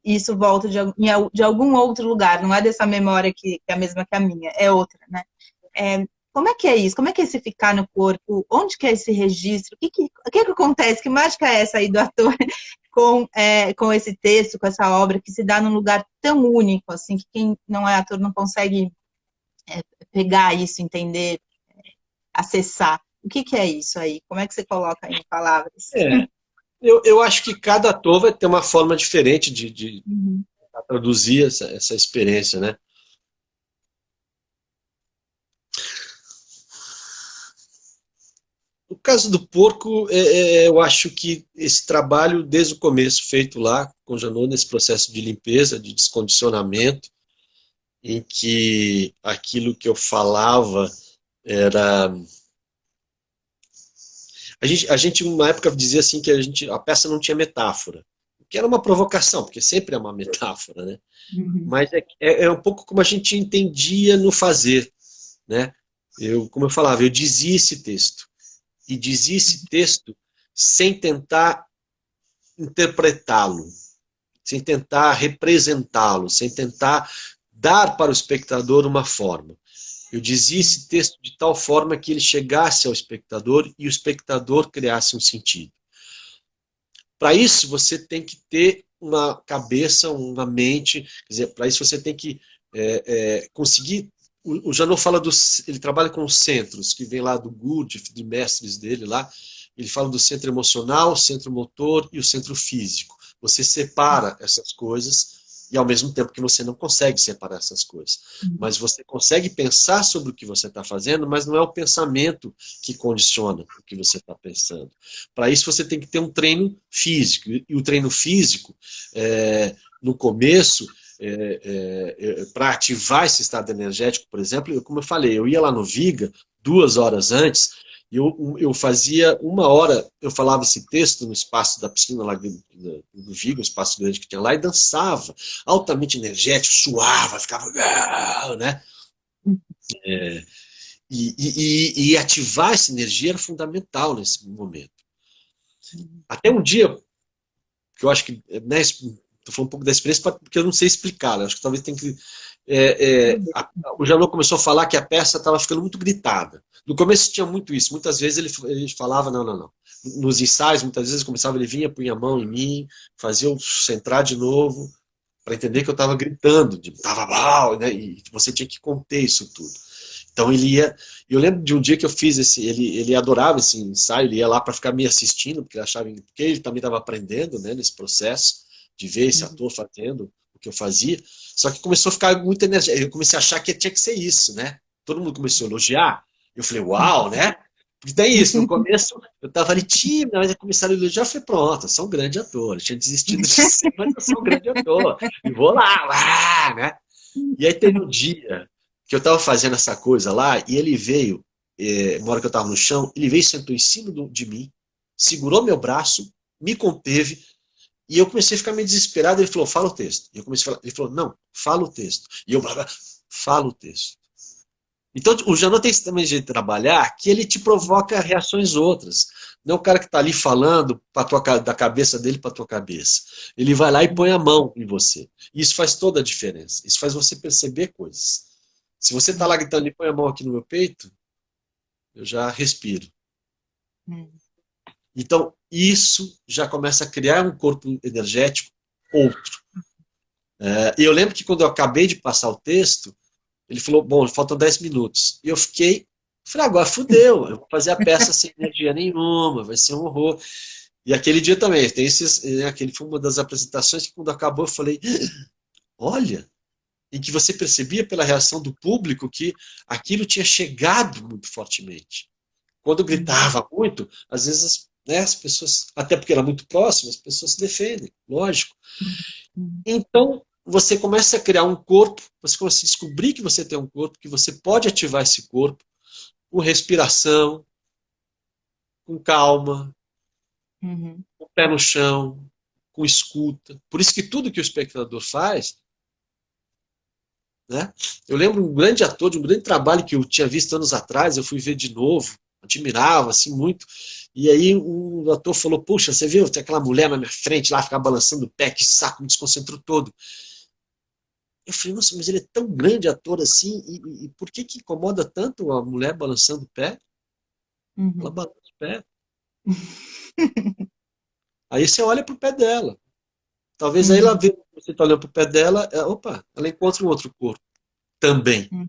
A: Isso volta de algum outro lugar, não é dessa memória que é a mesma que a minha, é outra, né? Como é que é isso? Como é que é esse ficar no corpo? Onde que é esse registro? O que acontece? Que mágica é essa aí do ator com esse texto, com essa obra, que se dá num lugar tão único, assim, que quem não é ator não consegue pegar isso, entender, acessar? O que é isso aí? Como é que você coloca em palavras?
B: Eu acho que cada ator vai ter uma forma diferente de
A: Uhum.
B: traduzir essa experiência, né? No caso do porco, eu acho que esse trabalho, desde o começo, feito lá com o Janot, nesse processo de limpeza, de descondicionamento, em que aquilo que eu falava era. A gente, uma época, dizia assim que a peça não tinha metáfora, que era uma provocação, porque sempre é uma metáfora, né?
A: Uhum.
B: Mas é um pouco como a gente entendia no fazer, né? Como eu falava, eu dizia esse texto. E dizia esse texto sem tentar interpretá-lo, sem tentar representá-lo, sem tentar dar para o espectador uma forma. Eu dizia esse texto de tal forma que ele chegasse ao espectador e o espectador criasse um sentido. Para isso, você tem que ter uma cabeça, uma mente, quer dizer, para isso você tem que conseguir. O Janot fala ele trabalha com os centros, que vem lá do Gurdjieff, de mestres dele lá. Ele fala do centro emocional, o centro motor e o centro físico. Você separa essas coisas e ao mesmo tempo que você não consegue separar essas coisas.
A: Uhum.
B: Mas você consegue pensar sobre o que você está fazendo, mas não é o pensamento que condiciona o que você está pensando. Para isso você tem que ter um treino físico. E o treino físico, no começo, para ativar esse estado energético, por exemplo, como eu falei, eu ia lá no Viga 2 horas antes, e eu fazia 1 hora, eu falava esse texto no espaço da piscina lá do Viga, o espaço grande que tinha lá, e dançava, altamente energético, suava, ficava, né? E ativar essa energia era fundamental nesse momento. Até um dia, que eu acho que, né, estou falando um pouco da experiência, porque eu não sei explicar, né? Acho que talvez tem que. O Janot começou a falar que a peça estava ficando muito gritada. No começo tinha muito isso, muitas vezes ele falava, não, não, não. Nos ensaios, muitas vezes começava, ele vinha, punha a mão em mim, fazia eu centrar de novo, para entender que eu estava gritando, estava mal, né? E você tinha que conter isso tudo. Então ele ia. Eu lembro de um dia que eu fiz esse. Ele adorava esse ensaio, ele ia lá para ficar me assistindo, porque ele achava que ele também estava aprendendo, né, nesse processo de ver esse ator fazendo o que eu fazia. Só que começou a ficar muito energia. Eu comecei a achar que tinha que ser isso, né? Todo mundo começou a elogiar. Eu falei, uau, né? Porque tem isso, no começo eu estava ali tímido, mas começaram a elogiar, eu falei, pronto, eu sou um grande ator. Eu tinha desistido de ser, mas eu sou um grande ator. E vou lá, né? E aí teve um dia que eu estava fazendo essa coisa lá, e ele veio, uma hora que eu estava no chão, ele veio e sentou em cima de mim, segurou meu braço, me conteve, e eu comecei a ficar meio desesperado. Ele falou, fala o texto. E eu comecei a falar, ele falou, não, fala o texto. E eu, fala o texto. Então, o Janot tem esse também jeito de trabalhar que ele te provoca reações outras. Não é o cara que está ali falando da cabeça dele para a tua cabeça. Ele vai lá e põe a mão em você. E isso faz toda a diferença. Isso faz você perceber coisas. Se você está lá gritando e põe a mão aqui no meu peito, eu já respiro. Então, isso já começa a criar um corpo energético outro. E eu lembro que quando eu acabei de passar o texto, ele falou, bom, faltam 10 minutos. E eu falei, agora fudeu, eu vou fazer a peça sem energia nenhuma, vai ser um horror. E aquele dia também, aquele foi uma das apresentações que quando acabou eu falei, olha, em que você percebia pela reação do público que aquilo tinha chegado muito fortemente. Quando gritava muito, às vezes, né, as pessoas, até porque era muito próximo, as pessoas se defendem, lógico. Então, você começa a criar um corpo, você começa a descobrir que você tem um corpo, que você pode ativar esse corpo com respiração, com calma, com o pé no chão, com escuta. Por isso que tudo que o espectador faz, né? Eu lembro um grande ator, de um grande trabalho que eu tinha visto anos atrás, eu fui ver de novo, admirava assim muito, e aí um ator falou, puxa, você viu, tem aquela mulher na minha frente lá, ficar balançando o pé, que saco, me desconcentrou todo. Eu falei, nossa, mas ele é tão grande ator assim, e por que incomoda tanto a mulher balançando o pé? Ela
A: Uhum.
B: balança o pé. Aí você olha pro pé dela. Talvez aí ela
A: Uhum.
B: vê que você está olhando pro pé dela, opa, ela encontra um outro corpo também.
A: Uhum.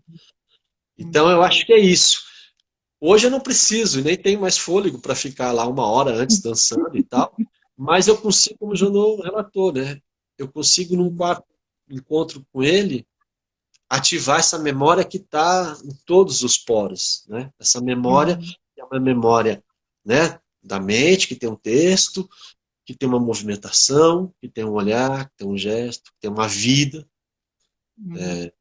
B: Então eu acho que é isso. Hoje eu não preciso, nem tenho mais fôlego para ficar lá 1 hora antes dançando e tal. Mas eu consigo, como o Janot relatou, né? Eu consigo, num quarto encontro com ele, ativar essa memória que está em todos os poros, né? Essa memória
A: Uhum,
B: é uma memória, né, da mente, que tem um texto, que tem uma movimentação, que tem um olhar, que tem um gesto, que tem uma vida,
A: uhum.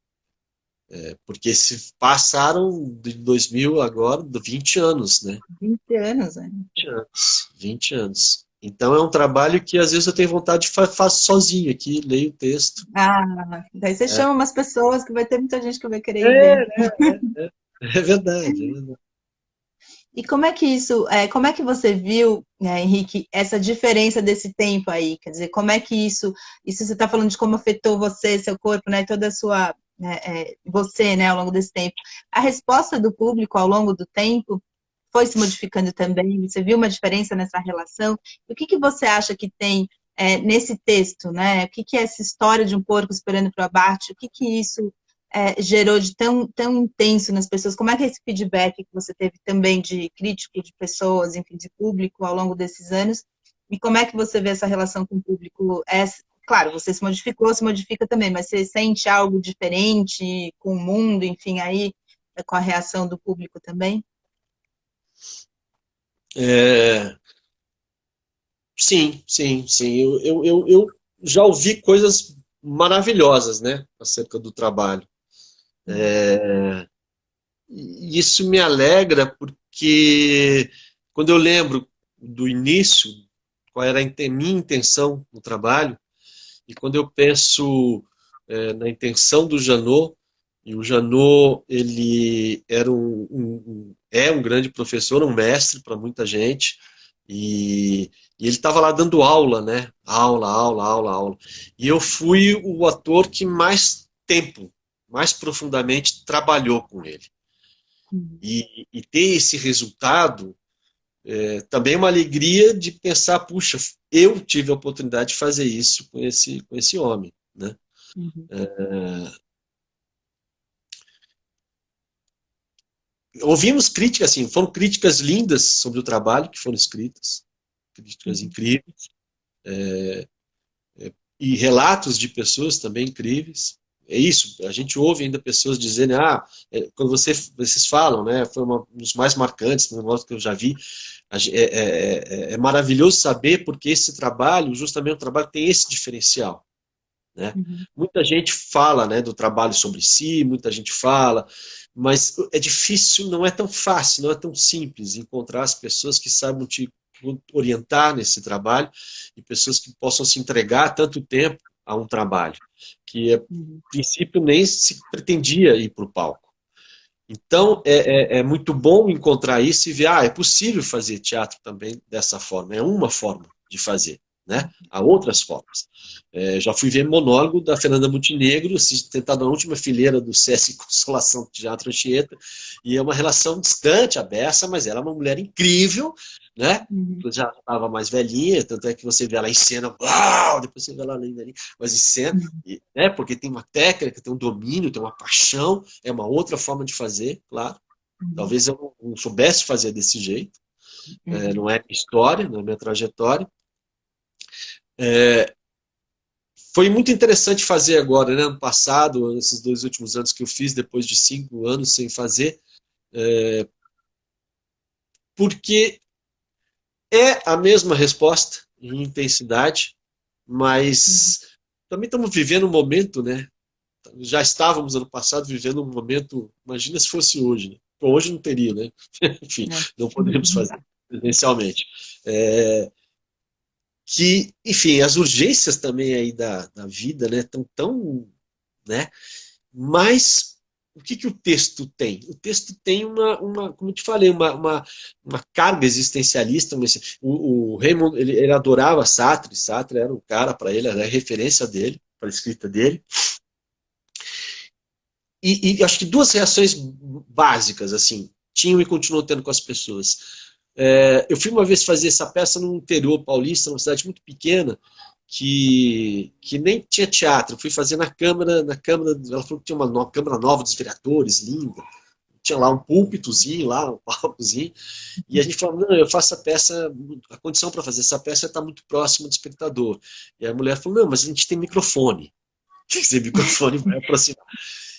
B: porque se passaram de 2000 agora 20 anos, né?
A: 20 anos, né?
B: 20 anos, 20 anos. Então é um trabalho que às vezes eu tenho vontade de faço sozinho aqui, leio o texto.
A: Ah, daí você
B: É,
A: chama umas pessoas que vai ter muita gente que vai querer ir ver.
B: é, é verdade, é verdade.
A: E como é que isso, como é que você viu, né, Henrique, essa diferença desse tempo aí? Quer dizer, como é que isso você está falando de como afetou você, seu corpo, né, toda a sua, né, você, né, ao longo desse tempo. A resposta do público ao longo do tempo foi se modificando também? Você viu uma diferença nessa relação? E o que que você acha que tem nesse texto, né? O que que é essa história de um porco esperando para o abate? O que que isso gerou de tão intenso nas pessoas? Como é que é esse feedback que você teve também de crítico, de pessoas, enfim, de público ao longo desses anos? E como é que você vê essa relação com o público? Claro, você se modificou, se modifica também, mas você sente algo diferente com o mundo, enfim, aí com a reação do público também?
B: É, sim, sim, sim. Eu já ouvi coisas maravilhosas, né, acerca do trabalho. E isso me alegra porque quando eu lembro do início, qual era a minha intenção no trabalho, e quando eu penso na intenção do Janot, e o Janot, ele era é um grande professor, um mestre para muita gente, e ele estava lá dando aula, né? Aula, aula, aula, aula. E eu fui o ator que mais tempo, mais profundamente trabalhou com ele. E ter esse resultado também é uma alegria de pensar, puxa, eu tive a oportunidade de fazer isso com esse homem, né?
A: Uhum,
B: Ouvimos críticas, assim, foram críticas lindas sobre o trabalho que foram escritas, críticas
A: uhum,
B: incríveis, e relatos de pessoas também incríveis. É isso, a gente ouve ainda pessoas dizendo, quando vocês falam, né, foi um dos mais marcantes, que eu já vi, é maravilhoso saber porque esse trabalho, justamente o trabalho tem esse diferencial, né?
A: uhum,
B: Muita gente fala, né, do trabalho sobre si, muita gente fala, mas é difícil, não é tão fácil, não é tão simples encontrar as pessoas que saibam te orientar nesse trabalho e pessoas que possam se entregar tanto tempo a um trabalho que, a
A: uhum,
B: princípio, nem se pretendia ir para o palco. Então, é muito bom encontrar isso e ver, é possível fazer teatro também dessa forma. É uma forma de fazer, né? Há outras formas. Já fui ver monólogo da Fernanda Montenegro, sentado na última fileira do SESC Consolação Teatro Anchieta, e é uma relação distante, aberta, mas ela é uma mulher incrível, né?
A: uhum,
B: Já estava mais velhinha, tanto é que você vê ela em cena, uau, depois você vê ela ali, mas em cena,
A: uhum,
B: né? Porque tem uma técnica, tem um domínio, tem uma paixão, é uma outra forma de fazer, claro.
A: uhum,
B: Talvez eu não soubesse fazer desse jeito,
A: uhum.
B: não é minha história, não é minha trajetória. Foi muito interessante fazer agora, né? Ano passado, esses 2 últimos anos que eu fiz, depois de 5 anos sem fazer, porque é a mesma resposta em intensidade, mas também estamos vivendo um momento, né? Já estávamos ano passado vivendo um momento, imagina se fosse hoje, né? Bom, hoje não teria, né? Enfim,
A: É.
B: não poderíamos fazer presencialmente. Que, enfim, as urgências também aí da vida, né, estão tão, né, mas o que, que o texto tem? O texto tem como eu te falei, uma carga existencialista. O Raymond, ele adorava Sartre, Sartre era o cara para ele, era a referência dele, para a escrita dele, e acho que duas reações básicas, assim, tinham e continuam tendo com as pessoas. Eu fui uma vez fazer essa peça no interior paulista, numa cidade muito pequena, que nem tinha teatro. Eu fui fazer na Câmara, ela falou que tinha uma Câmara Nova dos Vereadores, linda, tinha lá um púlpitozinho, lá, um palcozinho, e a gente falou, não, eu faço a peça, a condição para fazer essa peça é estar muito próximo do espectador. E a mulher falou, não, mas a gente tem microfone. Quer dizer, microfone vai aproximar.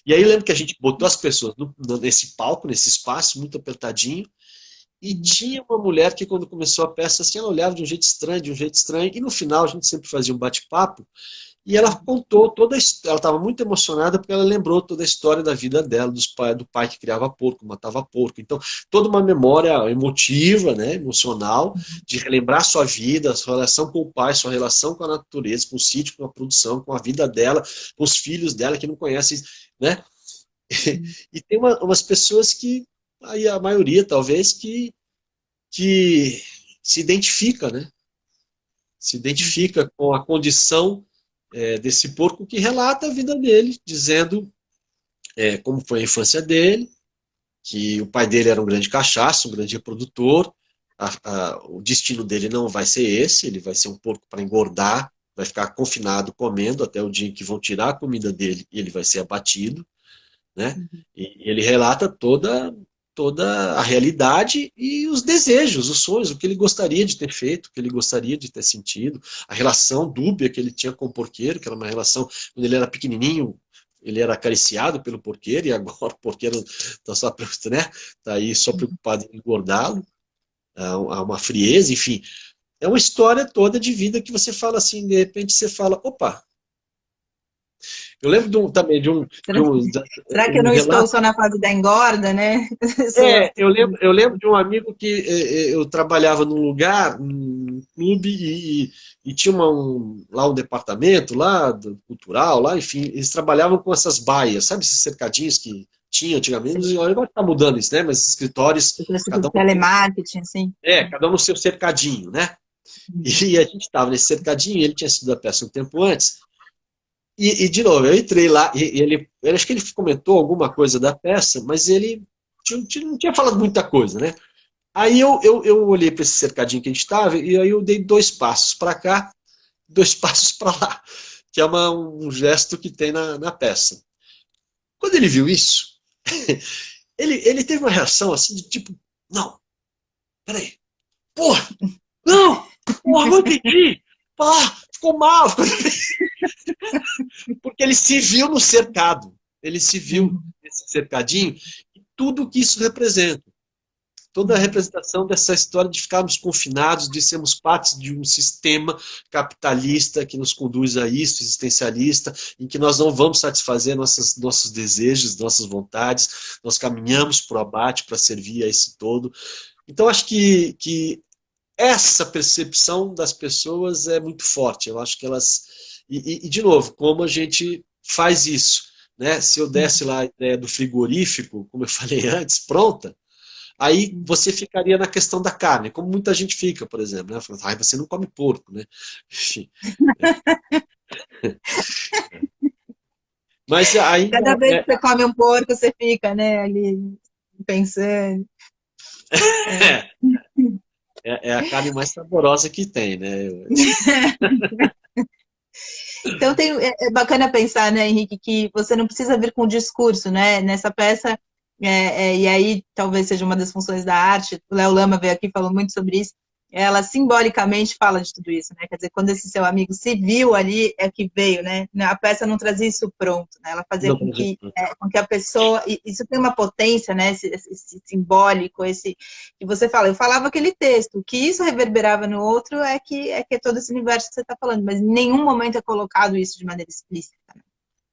B: E aí eu lembro que a gente botou as pessoas nesse palco, nesse espaço, muito apertadinho, e tinha uma mulher que quando começou a peça, assim, ela olhava de um jeito estranho, e no final a gente sempre fazia um bate-papo, e ela contou toda a história, ela estava muito emocionada porque ela lembrou toda a história da vida dela, do pai que criava porco, matava porco. Então, toda uma memória emotiva, né, emocional, de relembrar sua vida, sua relação com o pai, sua relação com a natureza, com o sítio, com a produção, com a vida dela, com os filhos dela que não conhecem, né? E tem umas pessoas que, aí a maioria talvez, que se identifica, né? Se identifica com a condição desse porco que relata a vida dele, dizendo como foi a infância dele, que o pai dele era um grande cachaço, um grande reprodutor, o destino dele não vai ser esse, ele vai ser um porco para engordar, vai ficar confinado comendo até o dia em que vão tirar a comida dele e ele vai ser abatido, né? E ele relata toda a realidade e os desejos, os sonhos, o que ele gostaria de ter feito, o que ele gostaria de ter sentido, a relação dúbia que ele tinha com o porqueiro, que era uma relação, quando ele era pequenininho, ele era acariciado pelo porqueiro, e agora o porqueiro está só, né, tá aí só preocupado em engordá-lo, há uma frieza, enfim. É uma história toda de vida que você fala assim, de repente você fala, opa, eu lembro também
A: Será, será que eu
B: um
A: não estou
B: relato.
A: só na fase da engorda, né?
B: Eu lembro de um amigo que eu trabalhava num lugar, num clube, e tinha lá um departamento lá, cultural, lá, enfim, eles trabalhavam com essas baias, sabe esses cercadinhos que tinha antigamente, e agora está mudando isso, né? Mas escritórios,
A: Esse tipo
B: cada
A: de
B: um,
A: telemarketing, assim.
B: cada um no seu cercadinho, né? E a gente estava nesse cercadinho, e ele tinha sido da peça um tempo antes, de novo, eu entrei lá, e ele acho que ele comentou alguma coisa da peça, mas ele não tinha falado muita coisa, né? Aí eu olhei para esse cercadinho que a gente estava, e aí eu dei 2 passos para cá, 2 passos para lá, que é um gesto que tem na peça. Quando ele viu isso, ele teve uma reação assim, de tipo, não, peraí, porra, não, porra, não entendi, ficou mal, porque ele se viu no cercado, ele se viu nesse cercadinho, e tudo o que isso representa. Toda a representação dessa história de ficarmos confinados, de sermos parte de um sistema capitalista que nos conduz a isso, existencialista, em que nós não vamos satisfazer nossos desejos, nossas vontades, nós caminhamos para o abate para servir a esse todo. Então, acho que essa percepção das pessoas é muito forte. Eu acho que elas... de novo, como a gente faz isso? Né? Se eu desse lá a ideia do frigorífico, como eu falei antes, pronta, aí você ficaria na questão da carne, como muita gente fica, por exemplo, né? Falando, você não come porco, né? Mas ainda
A: Cada vez que você come um porco, você fica, né, ali pensando.
B: é a carne mais saborosa que tem, né?
A: Então é bacana pensar, né, Henrique, que você não precisa vir com o discurso, né? Nessa peça, e aí talvez seja uma das funções da arte, o Léo Lama veio aqui e falou muito sobre isso, ela simbolicamente fala de tudo isso, né? Quer dizer, quando esse seu amigo se viu ali, é que veio, né? A peça não trazia isso pronto, né? Ela fazia com que a pessoa... Isso tem uma potência, né? Esse simbólico, que você fala. Eu falava aquele texto, o que isso reverberava no outro é que é todo esse universo que você está falando, mas em nenhum momento é colocado isso de maneira explícita, né?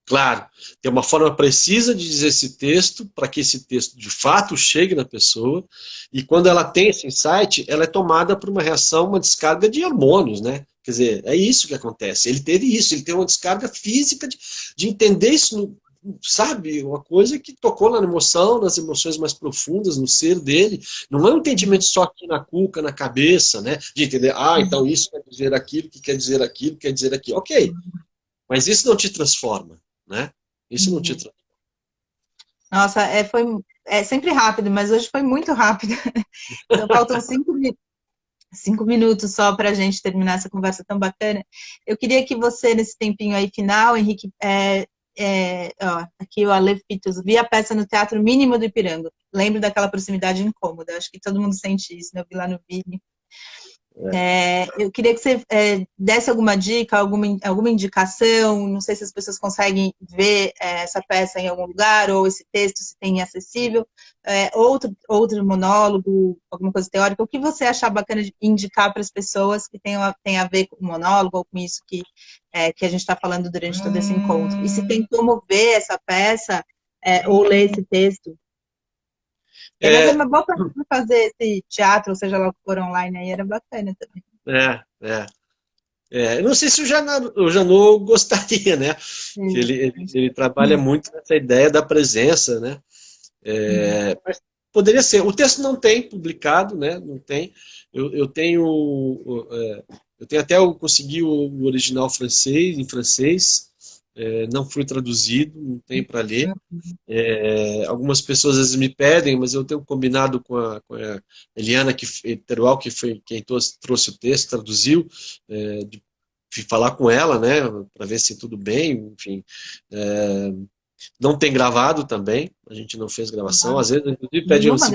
B: Claro, tem uma forma precisa de dizer esse texto, para que esse texto de fato chegue na pessoa, e quando ela tem esse insight, ela é tomada por uma reação, uma descarga de hormônios, né? Quer dizer, é isso que acontece. Ele teve isso, ele teve uma descarga física de entender isso, sabe? Uma coisa que tocou na emoção, nas emoções mais profundas, no ser dele. Não é um entendimento só aqui na cuca, na cabeça, né? De entender, então isso quer dizer aquilo, que quer dizer aquilo, quer dizer aquilo. Ok, mas isso não te transforma. Né? Isso não te transforma.
A: Nossa, é sempre rápido, mas hoje foi muito rápido. Então faltam 5 minutos só para a gente terminar essa conversa tão bacana. Eu queria que você, nesse tempinho aí final, Henrique, Ó, aqui o Ale Fitos, vi a peça no Teatro Mínimo do Ipiranga. Lembro daquela proximidade incômoda. Acho que todo mundo sente isso, né? Eu vi lá no vídeo. Eu queria que você desse alguma dica, alguma indicação, não sei se as pessoas conseguem ver essa peça em algum lugar, ou esse texto, se tem acessível, outro monólogo, alguma coisa teórica, o que você achar bacana de indicar para as pessoas que tem a ver com o monólogo, ou com isso que a gente está falando durante todo esse encontro. E se tem como ver essa peça, ou ler esse texto. Mas é uma boa para fazer esse teatro, ou seja lá o que for online, aí era bacana também.
B: Eu não sei se o Janot gostaria, né? Que ele trabalha muito nessa ideia da presença, né? Mas poderia ser. O texto não tem publicado, né? Não tem. Eu tenho até eu consegui o original francês, em francês. Não foi traduzido, não tem para ler. Algumas pessoas às vezes me pedem, mas eu tenho combinado com a Eliana Terual, que foi quem trouxe o texto, traduziu, de falar com ela, né, para ver se tudo bem, enfim. Não tem gravado também, a gente não fez gravação, às vezes, inclusive, pede assim,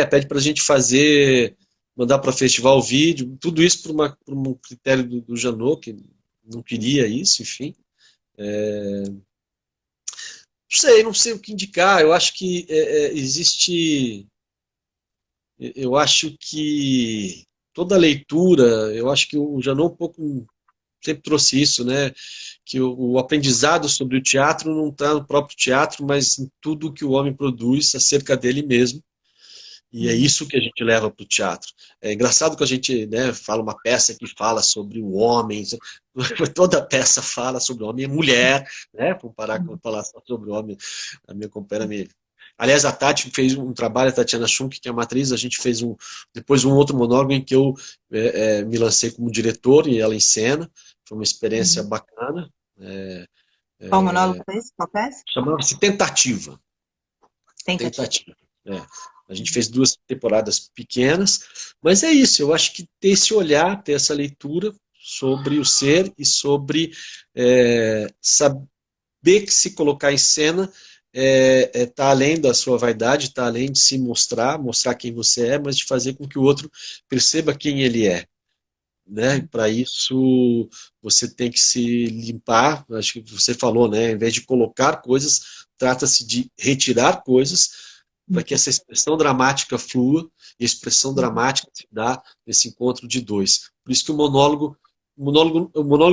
B: pede para a gente fazer, mandar para festival vídeo, tudo isso por um critério do Janot, que não queria isso, enfim. Não sei o que indicar. Eu acho que existe. Eu acho que toda leitura, eu acho que o Janot um pouco sempre trouxe isso, né? Que o aprendizado sobre o teatro não está no próprio teatro, mas em tudo que o homem produz acerca dele mesmo. E é isso que a gente leva para o teatro. É engraçado que a gente, né, fala uma peça que fala sobre o homem, toda peça fala sobre o homem e mulher, né? Vamos parar com falar só sobre o homem, a minha companheira. Aliás, a Tati fez um trabalho, a Tatiana Schunk, que é uma atriz, a gente fez depois um outro monólogo em que eu me lancei como diretor e ela em cena. Foi uma experiência bacana.
A: Qual monólogo foi esse? Qual peça?
B: Chamava-se Tentativa. Tentativa. A gente fez 2 temporadas pequenas, mas é isso, eu acho que ter esse olhar, ter essa leitura sobre o ser e sobre saber que se colocar em cena tá além da sua vaidade, tá além de se mostrar quem você é, mas de fazer com que o outro perceba quem ele é. Né? Para isso você tem que se limpar, acho que você falou, né? Em vez de colocar coisas, trata-se de retirar coisas para que essa expressão dramática flua, e a expressão dramática se dá nesse encontro de dois. Por isso que o monólogo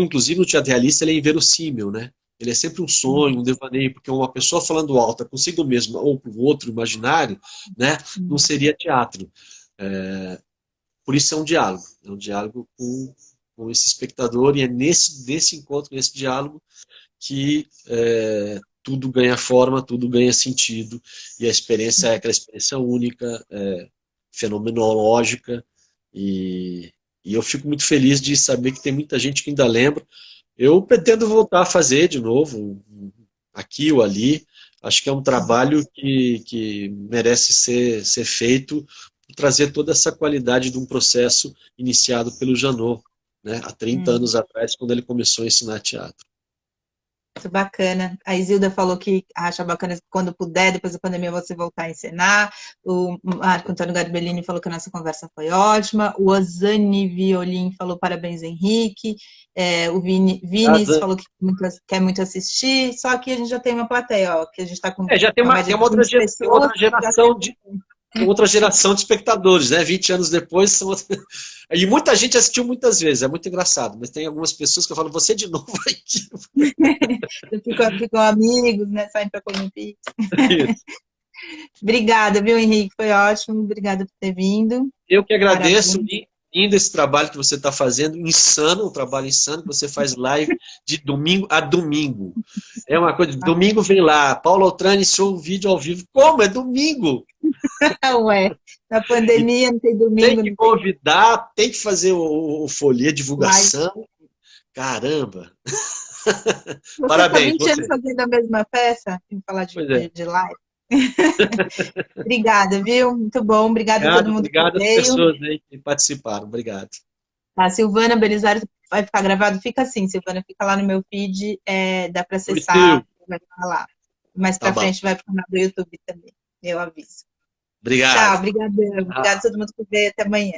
B: inclusive no teatro realista, ele é inverossímil, né? Ele é sempre um sonho, um devaneio, porque uma pessoa falando alta consigo mesma ou para o outro imaginário, né? Não seria teatro. Por isso é um diálogo com esse espectador, e é nesse encontro, nesse diálogo, que tudo ganha forma, tudo ganha sentido, e a experiência é aquela experiência única, fenomenológica, e eu fico muito feliz de saber que tem muita gente que ainda lembra. Eu pretendo voltar a fazer de novo, aqui ou ali. Acho que é um trabalho que merece ser feito, trazer toda essa qualidade de um processo iniciado pelo Janot, né, há 30 anos atrás, quando ele começou a ensinar teatro.
A: Muito bacana. A Isilda falou que acha bacana quando puder, depois da pandemia, você voltar a encenar. O Marco Antônio Garbellini falou que a nossa conversa foi ótima. O Ozani Violim falou parabéns, Henrique. O Vinis falou que quer muito assistir. Só que a gente já tem uma plateia, ó, que a gente está com
B: já tem uma outra geração outra geração de espectadores, né? 20 anos depois e muita gente assistiu muitas vezes, é muito engraçado, mas tem algumas pessoas que eu falo, você de novo aqui.
A: Ficam amigos, né? Saem para comer pizza. Obrigada, viu, Henrique? Foi ótimo, obrigada por ter vindo.
B: Eu que agradeço, lindo esse trabalho que você está fazendo, insano, um trabalho insano, que você faz live de domingo a domingo. É uma coisa, domingo vem lá, Paulo Altrani, seu vídeo ao vivo. Como? É domingo!
A: Ué, na pandemia não tem domingo.
B: Tem que convidar, tem que fazer o folheto, divulgação. Caramba!
A: Você
B: Parabéns.
A: Tá 20 anos fazendo a mesma peça? Em falar de live. Obrigada, viu? Muito bom. Obrigada a todo mundo que veio.
B: Obrigado às pessoas aí que participaram. Obrigado.
A: A Silvana Belisário vai ficar gravado? Fica assim, Silvana, fica lá no meu feed, dá para acessar, vai ficar lá. Mais
B: Tá
A: para
B: bom.
A: frente vai pro canal do YouTube também, eu aviso. Tchau,
B: Obrigado.
A: obrigadão. Obrigada a todo mundo que veio, até amanhã.